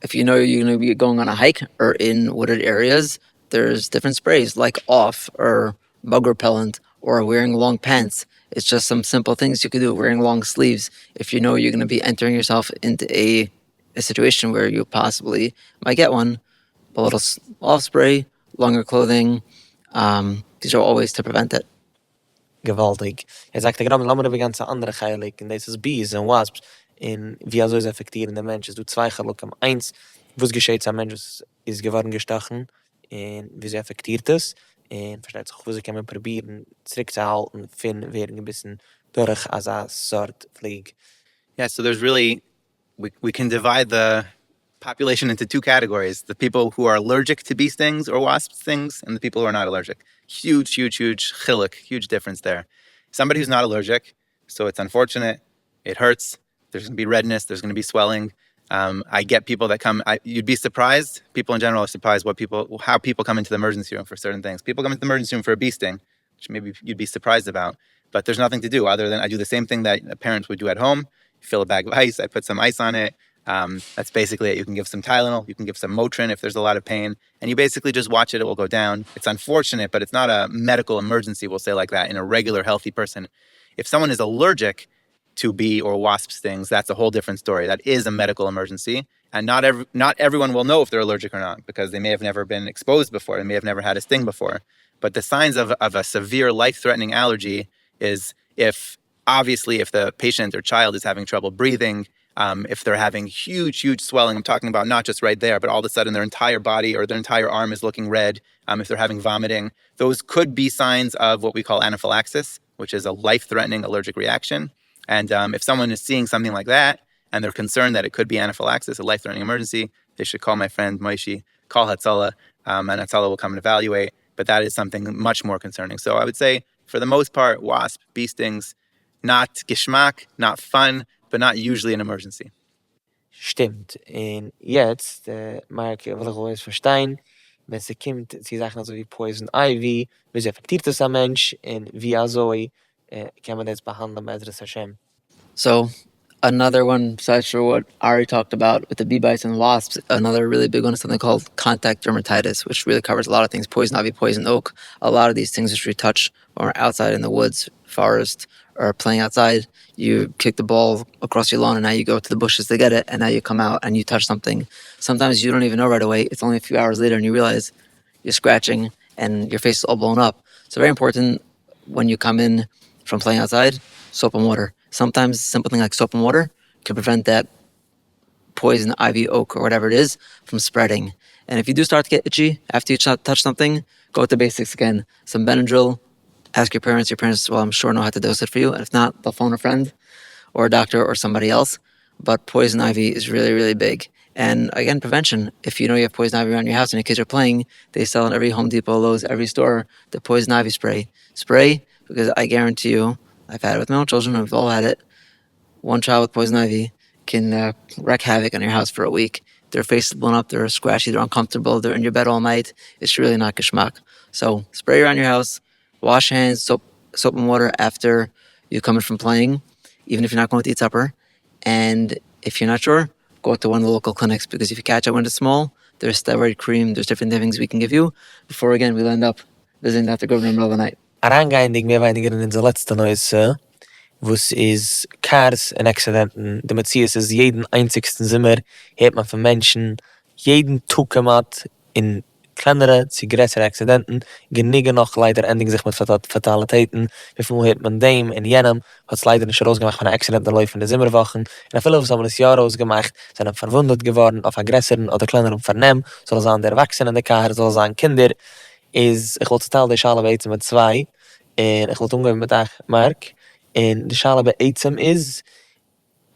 If you know you're going to be going on a hike or in wooded areas, there's different sprays like off or bug repellent or wearing long pants. It's just some simple things you could do, wearing long sleeves. If you know you're going to be entering yourself into a situation where you possibly might get one, a little off spray, longer clothing, these are all ways to prevent it. Gewaltig. Sagte gerade, lassen wir über ganze andere Heilig, und das ist Bees und Wasps, in wie also es affektieren der Mensch. Es du zwei Chalukim. Eins, was geschieht am Mensch, ist geworden gestochen, und wie sie affektiert es, und versteht sich, wo sie kann man probieren, zurückzuhalten, finden, werden ein bisschen durch als eine Sort Flieg. Yeah, so there's really, we can divide the population into two categories: the people who are allergic to bee stings or wasp stings, and the people who are not allergic. Huge chiluk, huge difference there. Somebody who's not allergic, so it's unfortunate, it hurts, there's going to be redness, there's going to be swelling. I get people that come, you'd be surprised, people in general are surprised how people come into the emergency room for certain things. People come into the emergency room for a bee sting, which maybe you'd be surprised about, but there's nothing to do other than I do the same thing that a parent would do at home. You fill a bag of ice, I put some ice on it. That's basically it. You can give some Tylenol, you can give some Motrin if there's a lot of pain, and you basically just watch it will go down. It's unfortunate, but it's not a medical emergency, we'll say like that, in a regular healthy person. If someone is allergic to bee or wasp stings, that's a whole different story. That is a medical emergency, and not everyone will know if they're allergic or not, because they may have never been exposed before, they may have never had a sting before. But the signs of a severe life-threatening allergy is if the patient or child is having trouble breathing, if they're having huge swelling, I'm talking about not just right there, but all of a sudden their entire body or their entire arm is looking red, if they're having vomiting, those could be signs of what we call anaphylaxis, which is a life-threatening allergic reaction. And if someone is seeing something like that, and they're concerned that it could be anaphylaxis, a life-threatening emergency, they should call my friend Moishi, call Hatzalah, and Hatzalah will come and evaluate. But that is something much more concerning. So I would say, for the most part, wasp, bee stings, not geschmack, not fun, but not usually an emergency. Stimmt. Und jetzt, Mark, will ich alles verstehen, wenn sie kommt, sie sagen also wie Poison Ivy, wie sie affektiert es am Mensch, und wie also kann man das behandeln bei Ezras Hashem. So another one, besides for what Ari talked about with the bee bites and wasps, another really big one is something called contact dermatitis, which really covers a lot of things: poison ivy, poison oak, a lot of these things which we touch when we're outside in the woods, forest, or playing outside. You kick the ball across your lawn, and now you go to the bushes to get it, and now you come out and you touch something. Sometimes you don't even know right away. It's only a few hours later, and you realize you're scratching and your face is all blown up. So very important when you come in from playing outside, soap and water. Sometimes a simple thing like soap and water can prevent that poison, ivy, oak, or whatever it is from spreading. And if you do start to get itchy after you touch something, go with the basics again. Some Benadryl. Ask your parents. Your parents, well, I'm sure know how to dose it for you. And if not, they'll phone a friend or a doctor or somebody else. But poison ivy is really, really big. And again, prevention. If you know you have poison ivy around your house and your kids are playing, they sell in every Home Depot, Lowe's, every store, the poison ivy spray. Spray, because I guarantee you, I've had it with my own children, we've all had it. One child with poison ivy can wreak havoc on your house for a week. Their face is blown up, they're scratchy, they're uncomfortable, they're in your bed all night. It's really not geschmack. So spray around your house, wash hands, soap and water after you come in from playing, even if you're not going to eat supper. And if you're not sure, go to one of the local clinics, because if you catch it when it's small, there's steroid cream, there's different things we can give you before, again, we'll end up visiting Dr. Governor in the middle of the night. Arangeindig mehr weiniger in unser letzte Neuse, was is Cars und Accidenten. Der Metzies ist jeden einzigsten Zimmer, hört man von Menschen, jeden Tukemat in kleinere, zu größere Accidenten, genüge noch leider endigen sich mit Fatalitäten. Wie viel hört man dem in jenem, hat es leider nicht rausgemacht von Accidenten, der läuft in der Zimmerwachen. Und viele, was haben das Jahr rausgemacht, sind verwundet geworden auf aggresseren oder kleineren Vernehm, soll es sein der Erwachsenen in der Kar, soll es sein Kinder, is, ich wollte teilen die Schale bei Eizem mit 2, und ich wollte umgehen mit Mark, und die Schale bei Eizem is,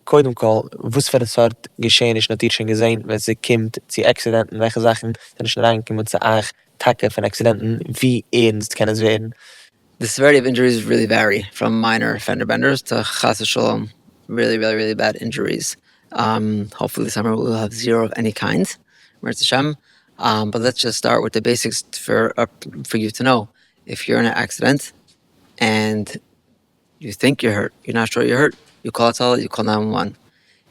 koidem kol, was für eine Sort geschehen ist natürlich schon gesehen, wenn sie kommt zu Accidenten, welche Sachen, dann ist reinkommen zu Tacke von Accidenten, wie ernst kann es werden? The severity of injuries really vary from minor fender benders to chas v'shalom, really, really, really bad injuries. Hopefully this summer we'll have zero of any kind, Mirz Hashem. But let's just start with the basics for you to know. If you're in an accident and you think you're hurt, you're not sure you're hurt, you call Tzala, you call 911.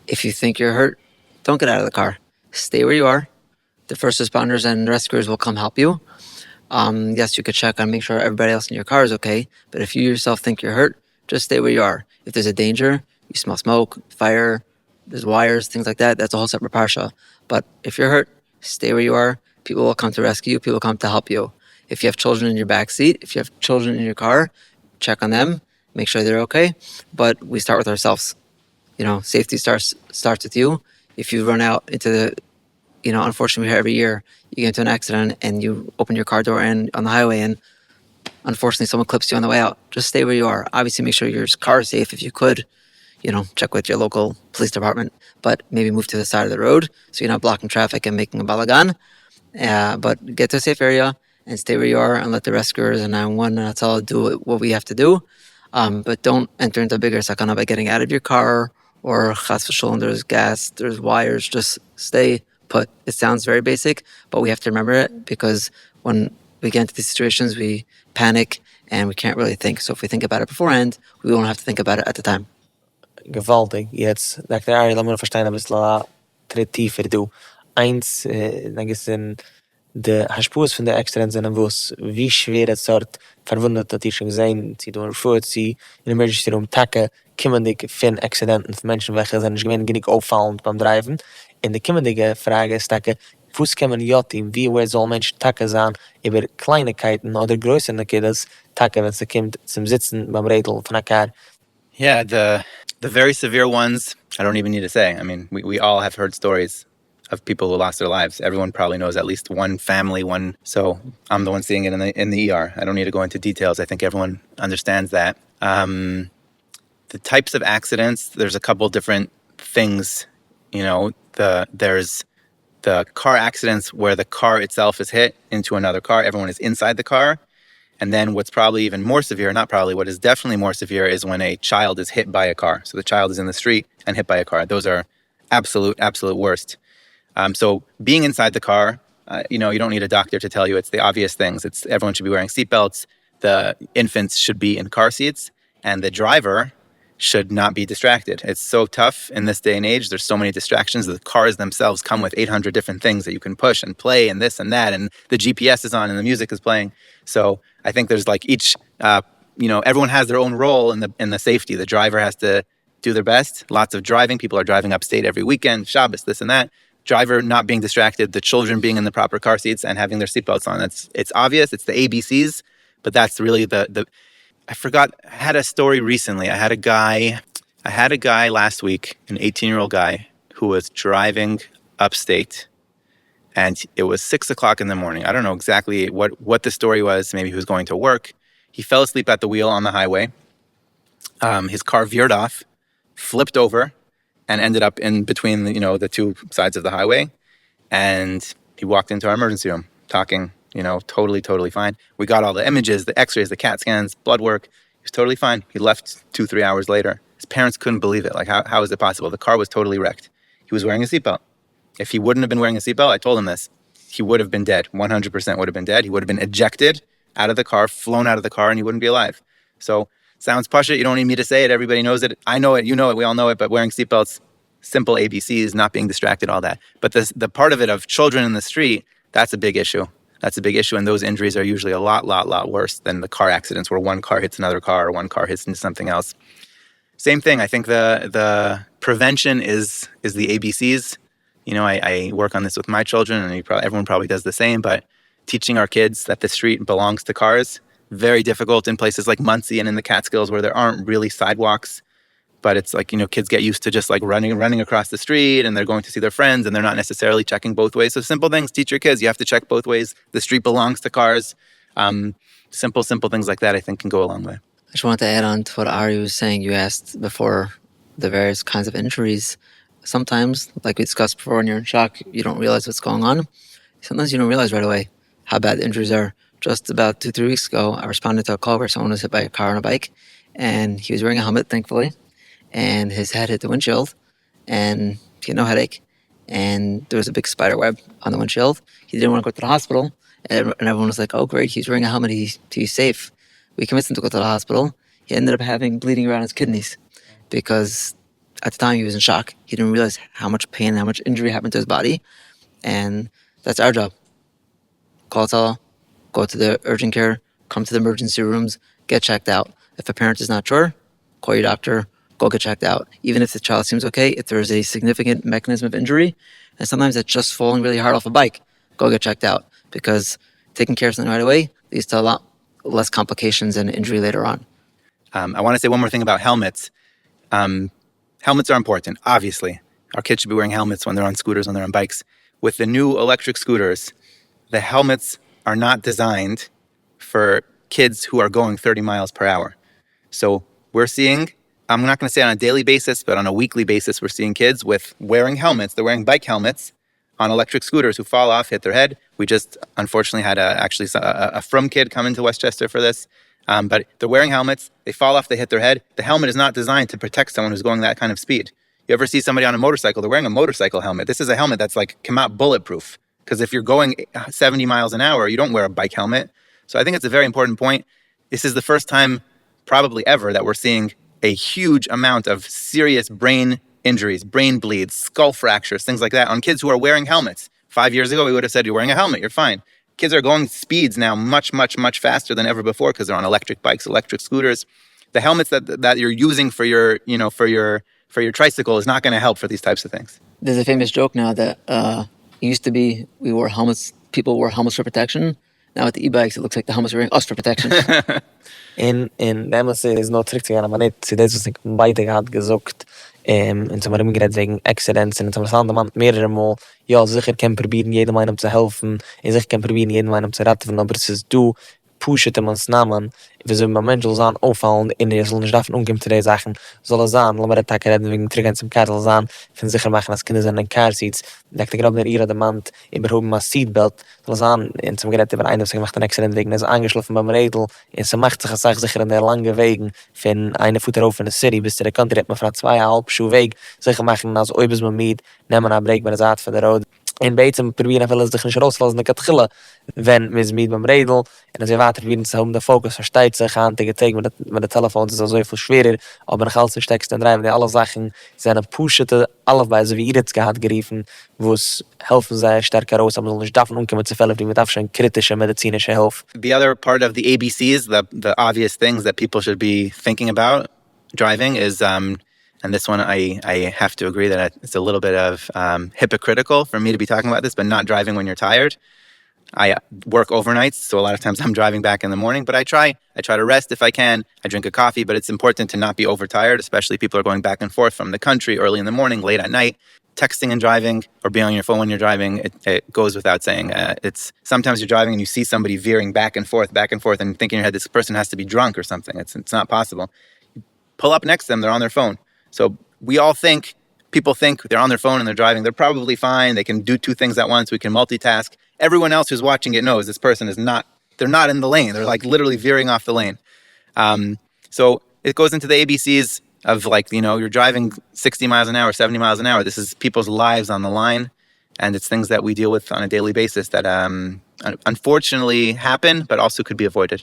If you think you're hurt, don't get out of the car. Stay where you are. The first responders and rescuers will come help you. Yes, you could check on, make sure everybody else in your car is okay. But if you yourself think you're hurt, just stay where you are. If there's a danger, you smell smoke, fire, there's wires, things like that, that's a whole separate parsha. But if you're hurt, stay where you are. People will come to rescue you. People will come to help you. If you have children in your back seat, if you have children in your car, check on them, make sure they're okay. But we start with ourselves. Safety starts with you. If you run out into the, unfortunately, we hear every year, you get into an accident and you open your car door and on the highway and unfortunately someone clips you on the way out. Just stay where you are. Obviously, make sure your car is safe if you could. Check with your local police department, but maybe move to the side of the road so you're not blocking traffic and making a balagan. But get to a safe area and stay where you are and let the rescuers and 911 and Atzala do what we have to do. But don't enter into a bigger sakana by getting out of your car or chas v'sholem, there's gas, there's wires. Just stay put. It sounds very basic, but we have to remember it because when we get into these situations, we panic and we can't really think. So if we think about it beforehand, we won't have to think about it at the time. Gewaltig. Jetzt, Dr. Ari, lass mich noch verstehen, ein bisschen tritt tiefer, du. Eins, denke ich, sind die Haspurs von der Accidents sind, wie schwer es dort verwundet, dass ich schon gesehen, sie tun Refuah, sie in Emergency Room Tacke, kümmendig von Accidenten, von Menschen, welche sind nicht gewinnig genug auffallend beim Driven. Und die kümmendige Frage ist, Tacke, wo kommen Jotim, wie woher soll Menschen Tacke sein, über Kleinigkeiten oder größere Kiddes, Tacke, wenn sie kommt zum Sitzen beim Rädel von der Car. Yeah, the very severe ones, I don't even need to say. I mean, we all have heard stories of people who lost their lives. Everyone probably knows at least one family, so I'm the one seeing it in the ER. I don't need to go into details. I think everyone understands that. The types of accidents, there's a couple different things. There's the car accidents where the car itself is hit into another car. Everyone is inside the car. And then what's probably even more severe, not probably, what is definitely more severe is when a child is hit by a car. So the child is in the street and hit by a car. Those are absolute worst. So being inside the car, you don't need a doctor to tell you it's the obvious things. Everyone should be wearing seatbelts. The infants should be in car seats. And the driver should not be distracted. It's so tough in this day and age. There's so many distractions. The cars themselves come with 800 different things that you can push and play and this and that. And the GPS is on and the music is playing. So I think there's like each, everyone has their own role in the safety. The driver has to do their best. Lots of driving. People are driving upstate every weekend, Shabbos, this and that. Driver not being distracted, the children being in the proper car seats and having their seatbelts on. It's obvious. It's the ABCs, but that's really the I forgot, I had a story recently. I had a guy last week, an 18-year-old guy, who was driving upstate, and it was 6 o'clock in the morning. I don't know exactly what the story was. Maybe he was going to work. He fell asleep at the wheel on the highway. His car veered off, flipped over, and ended up in between the two sides of the highway. And he walked into our emergency room talking, totally fine. We got all the images, the x-rays, the CAT scans, blood work. He was totally fine. He left 2-3 hours later. His parents couldn't believe it. Like, how is it possible? The car was totally wrecked. He was wearing a seatbelt. If he wouldn't have been wearing a seatbelt, I told him this, he would have been dead. 100% would have been dead. He would have been ejected out of the car, flown out of the car, and he wouldn't be alive. So, sounds pashut. You don't need me to say it. Everybody knows it. I know it. You know it. We all know it. But wearing seatbelts, simple ABCs, not being distracted, all that. But the part of it of children in the street, that's a big issue. That's a big issue. And those injuries are usually a lot worse than the car accidents where one car hits another car or one car hits into something else. Same thing. I think the prevention is the ABCs. I work on this with my children, and everyone probably does the same. But teaching our kids that the street belongs to cars, very difficult in places like Muncie and in the Catskills where there aren't really sidewalks. But it's like, kids get used to just like running across the street, and they're going to see their friends, and they're not necessarily checking both ways. So simple things, teach your kids, you have to check both ways. The street belongs to cars. Simple things like that, I think, can go a long way. I just wanted to add on to what Ari was saying. You asked before the various kinds of injuries. Sometimes, like we discussed before, when you're in shock, you don't realize what's going on. Sometimes you don't realize right away how bad the injuries are. Just about 2-3 weeks ago, I responded to a call where someone was hit by a car on a bike, and he was wearing a helmet, thankfully, and his head hit the windshield, and he had no headache, and there was a big spider web on the windshield. He didn't want to go to the hospital, and everyone was like, oh, great, he's wearing a helmet, he's safe. We convinced him to go to the hospital. He ended up having bleeding around his kidneys because at the time he was in shock. He didn't realize how much pain and how much injury happened to his body, and that's our job. Call tele, go to the urgent care, come to the emergency rooms, get checked out. If a parent is not sure, call your doctor, go get checked out. Even if the child seems okay, if there is a significant mechanism of injury, and sometimes it's just falling really hard off a bike, go get checked out, because taking care of something right away leads to a lot less complications and injury later on. I want to say one more thing about helmets. Helmets are important, obviously. Our kids should be wearing helmets when they're on scooters, when they're on bikes. With the new electric scooters, the helmets are not designed for kids who are going 30 miles per hour. So we're seeing, I'm not going to say on a daily basis, but on a weekly basis, we're seeing kids with wearing helmets. They're wearing bike helmets on electric scooters who fall off, hit their head. We just unfortunately had a From kid come into Westchester for this. But they're wearing helmets. They fall off, they hit their head. The helmet is not designed to protect someone who's going that kind of speed. You ever see somebody on a motorcycle? They're wearing a motorcycle helmet. This is a helmet that's like come out bulletproof. Because if you're going 70 miles an hour, you don't wear a bike helmet. So I think it's a very important point. This is the first time probably ever that we're seeing a huge amount of serious brain injuries, brain bleeds, skull fractures, things like that on kids who are wearing helmets. 5 years ago, we would have said, you're wearing a helmet, you're fine. Kids are going speeds now much faster than ever before because they're on electric bikes, electric scooters. The helmets that you're using for your tricycle is not going to help for these types of things. There's a famous joke now that it used to be we wore helmets, people wore helmets for protection. Now with the e-bikes, it looks like the helmets are wearing us for protection. In damals is no trick to aber nicht zu das was ich beide hat gesagt und zum Beispiel gerade wegen Accidents und zum Beispiel mehrere Mal ja sicher kann probieren jedem einem zu helfen sicher kann probieren jedem einem zu retten aber es ist du push it man snamen wir so Menschen sollen auffallen in der sollen nicht davon umgehen zu den Sachen soll sagen lassen wir den Tag reden wegen Trigger zum Cattle sagen für sicher machen als Kinder in Car Seats da gerade der ihre Demand überhaupt mal Seatbelt soll sagen in zum Gerät über eine gemacht ein Accident wegen ist angeschlafen beim Rädel in so macht sich sicher in der lange Wegen von eine Futter auf in der City bis zu der Country hat man von 2,5 Schuh Weg sicher machen als ob es man mit nehmen einen Break bei der Saat von der Road in betem probieren veel zich niet rausfallen de katgille wenn mis mit beim Redel und als water wieder zu der Fokus versteht sich an tegen tegen mit der Telefon ist so viel schwerer aber nach alles steckst dann drehen die alle Sachen seine pushete alle Weise wie ihr jetzt gehabt geriefen wo es helfen sei stärker raus aber nicht davon umkommen zu fällen mit schon kritische medizinische Hilfe. The other part of the ABCs, the obvious things that people should be thinking about driving is and this one, I have to agree that it's a little bit of hypocritical for me to be talking about this, but not driving when you're tired. I work overnights, so a lot of times I'm driving back in the morning, but I try to rest if I can. I drink a coffee, but it's important to not be overtired, especially people are going back and forth from the country early in the morning, late at night. Texting and driving or being on your phone when you're driving, it goes without saying. It's sometimes you're driving and you see somebody veering back and forth, and you think in your head, this person has to be drunk or something. It's not possible. You pull up next to them, they're on their phone. So we all think people think they're on their phone and they're driving. They're probably fine. They can do two things at once. We can multitask. Everyone else who's watching it knows this person is not, they're not in the lane. They're like literally veering off the lane. So it goes into the ABCs of like, you're driving 60 miles an hour, 70 miles an hour. This is people's lives on the line. And it's things that we deal with on a daily basis that unfortunately happen, but also could be avoided.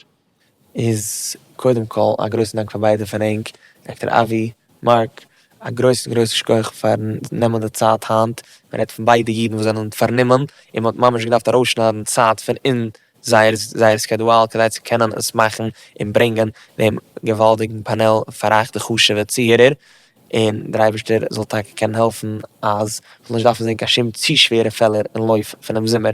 Is קודם כל, a größen Dank von beiden von Henk, Dr. Avi, Mark, a größen Schkoch für nehmen der Zeit Hand. Man hat von beiden Jiden, die sind vernehmen. Und man muss gedacht, der rausschneiden Zeit von in seiner Schedule, dass sie können es machen und bringen dem gewaltigen Panel verreichte Kusche wird Zierer. Und der Eibischter soll können helfen, als vielleicht darf man sehen, Kashim zu schwere Fälle in Läuf von einem Zimmer.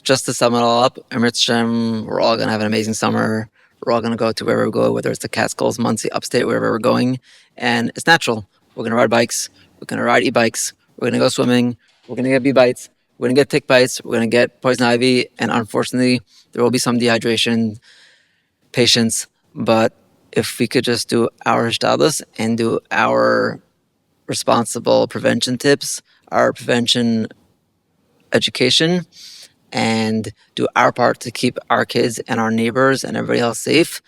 Just to sum it all up, Emergency, we're all going to have an amazing summer. We're all going to go to wherever we go, whether it's the Catskills, Monticello, upstate, wherever we're going. And it's natural. We're going to ride bikes. We're going to ride e-bikes. We're going to go swimming. We're going to get bee bites. We're going to get tick bites. We're going to get poison ivy. And unfortunately, there will be some dehydration patients. But if we could just do our status and do our responsible prevention tips, our prevention education, and do our part to keep our kids and our neighbors and everybody else safe,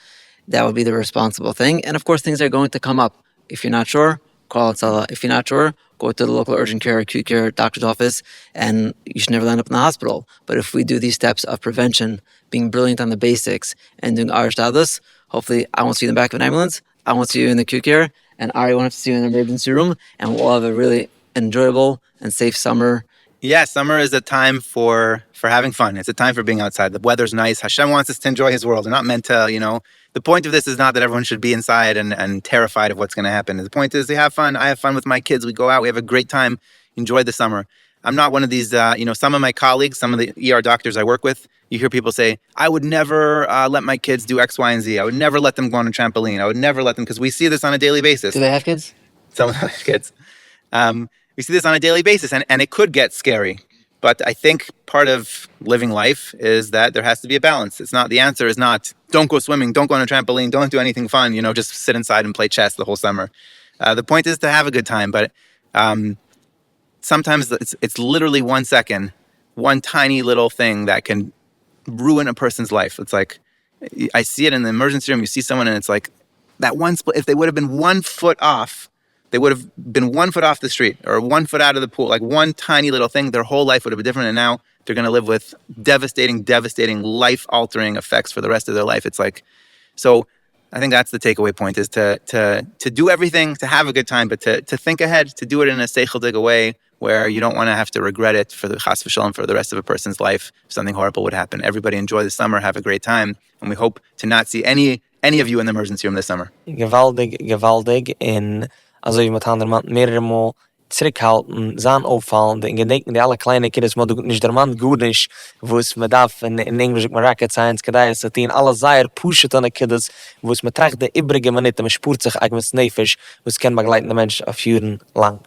that would be the responsible thing. And of course, things are going to come up. If you're not sure, call Tzala. If you're not sure, go to the local urgent care, acute care, doctor's office, and you should never land up in the hospital. But if we do these steps of prevention, being brilliant on the basics, and doing our status, hopefully I won't see you in the back of an ambulance, I won't see you in the acute care, and Ari won't have to see you in the emergency room, and we'll have a really enjoyable and safe summer. Yeah, summer is a time for having fun. It's a time for being outside. The weather's nice. Hashem wants us to enjoy his world. We're not meant to, the point of this is not that everyone should be inside and terrified of what's going to happen. The point is to have fun. I have fun with my kids. We go out. We have a great time. Enjoy the summer. I'm not one of these, some of my colleagues, some of the ER doctors I work with, you hear people say, I would never let my kids do X, Y, and Z. I would never let them go on a trampoline. I would never let them, because we see this on a daily basis. Do they have kids? Some of them have kids. We see this on a daily basis, and it could get scary. But I think part of living life is that there has to be a balance. The answer is not, don't go swimming, don't go on a trampoline, don't do anything fun, just sit inside and play chess the whole summer. The point is to have a good time, but sometimes it's literally 1 second, one tiny little thing that can ruin a person's life. It's like, I see it in the emergency room, you see someone and it's like, that one split, if they would have been 1 foot off, they would have been 1 foot off the street or 1 foot out of the pool, like one tiny little thing, their whole life would have been different. And now they're going to live with devastating, life-altering effects for the rest of their life. It's like, so I think that's the takeaway point, is to do everything, to have a good time, but to think ahead, to do it in a seichel way where you don't want to have to regret it for the chas v'shalom for the rest of a person's life if something horrible would happen. Everybody enjoy the summer, have a great time, and we hope to not see any of you in the emergency room this summer. Gewaltig, in also wie mit anderen Mann mehrere Mal zurückhalten, sein auffallen, in Gedenken, die alle kleine Kinder, man tut nicht der Mann gut nicht, wo es man darf, in Englisch, man rocket science, kadai, es hat ihn alle sehr pushet an die Kids, wo es man trägt die übrige Minute, man spürt sich eigentlich nefisch, wo es kann begleiten der Mensch auf Jahren lang.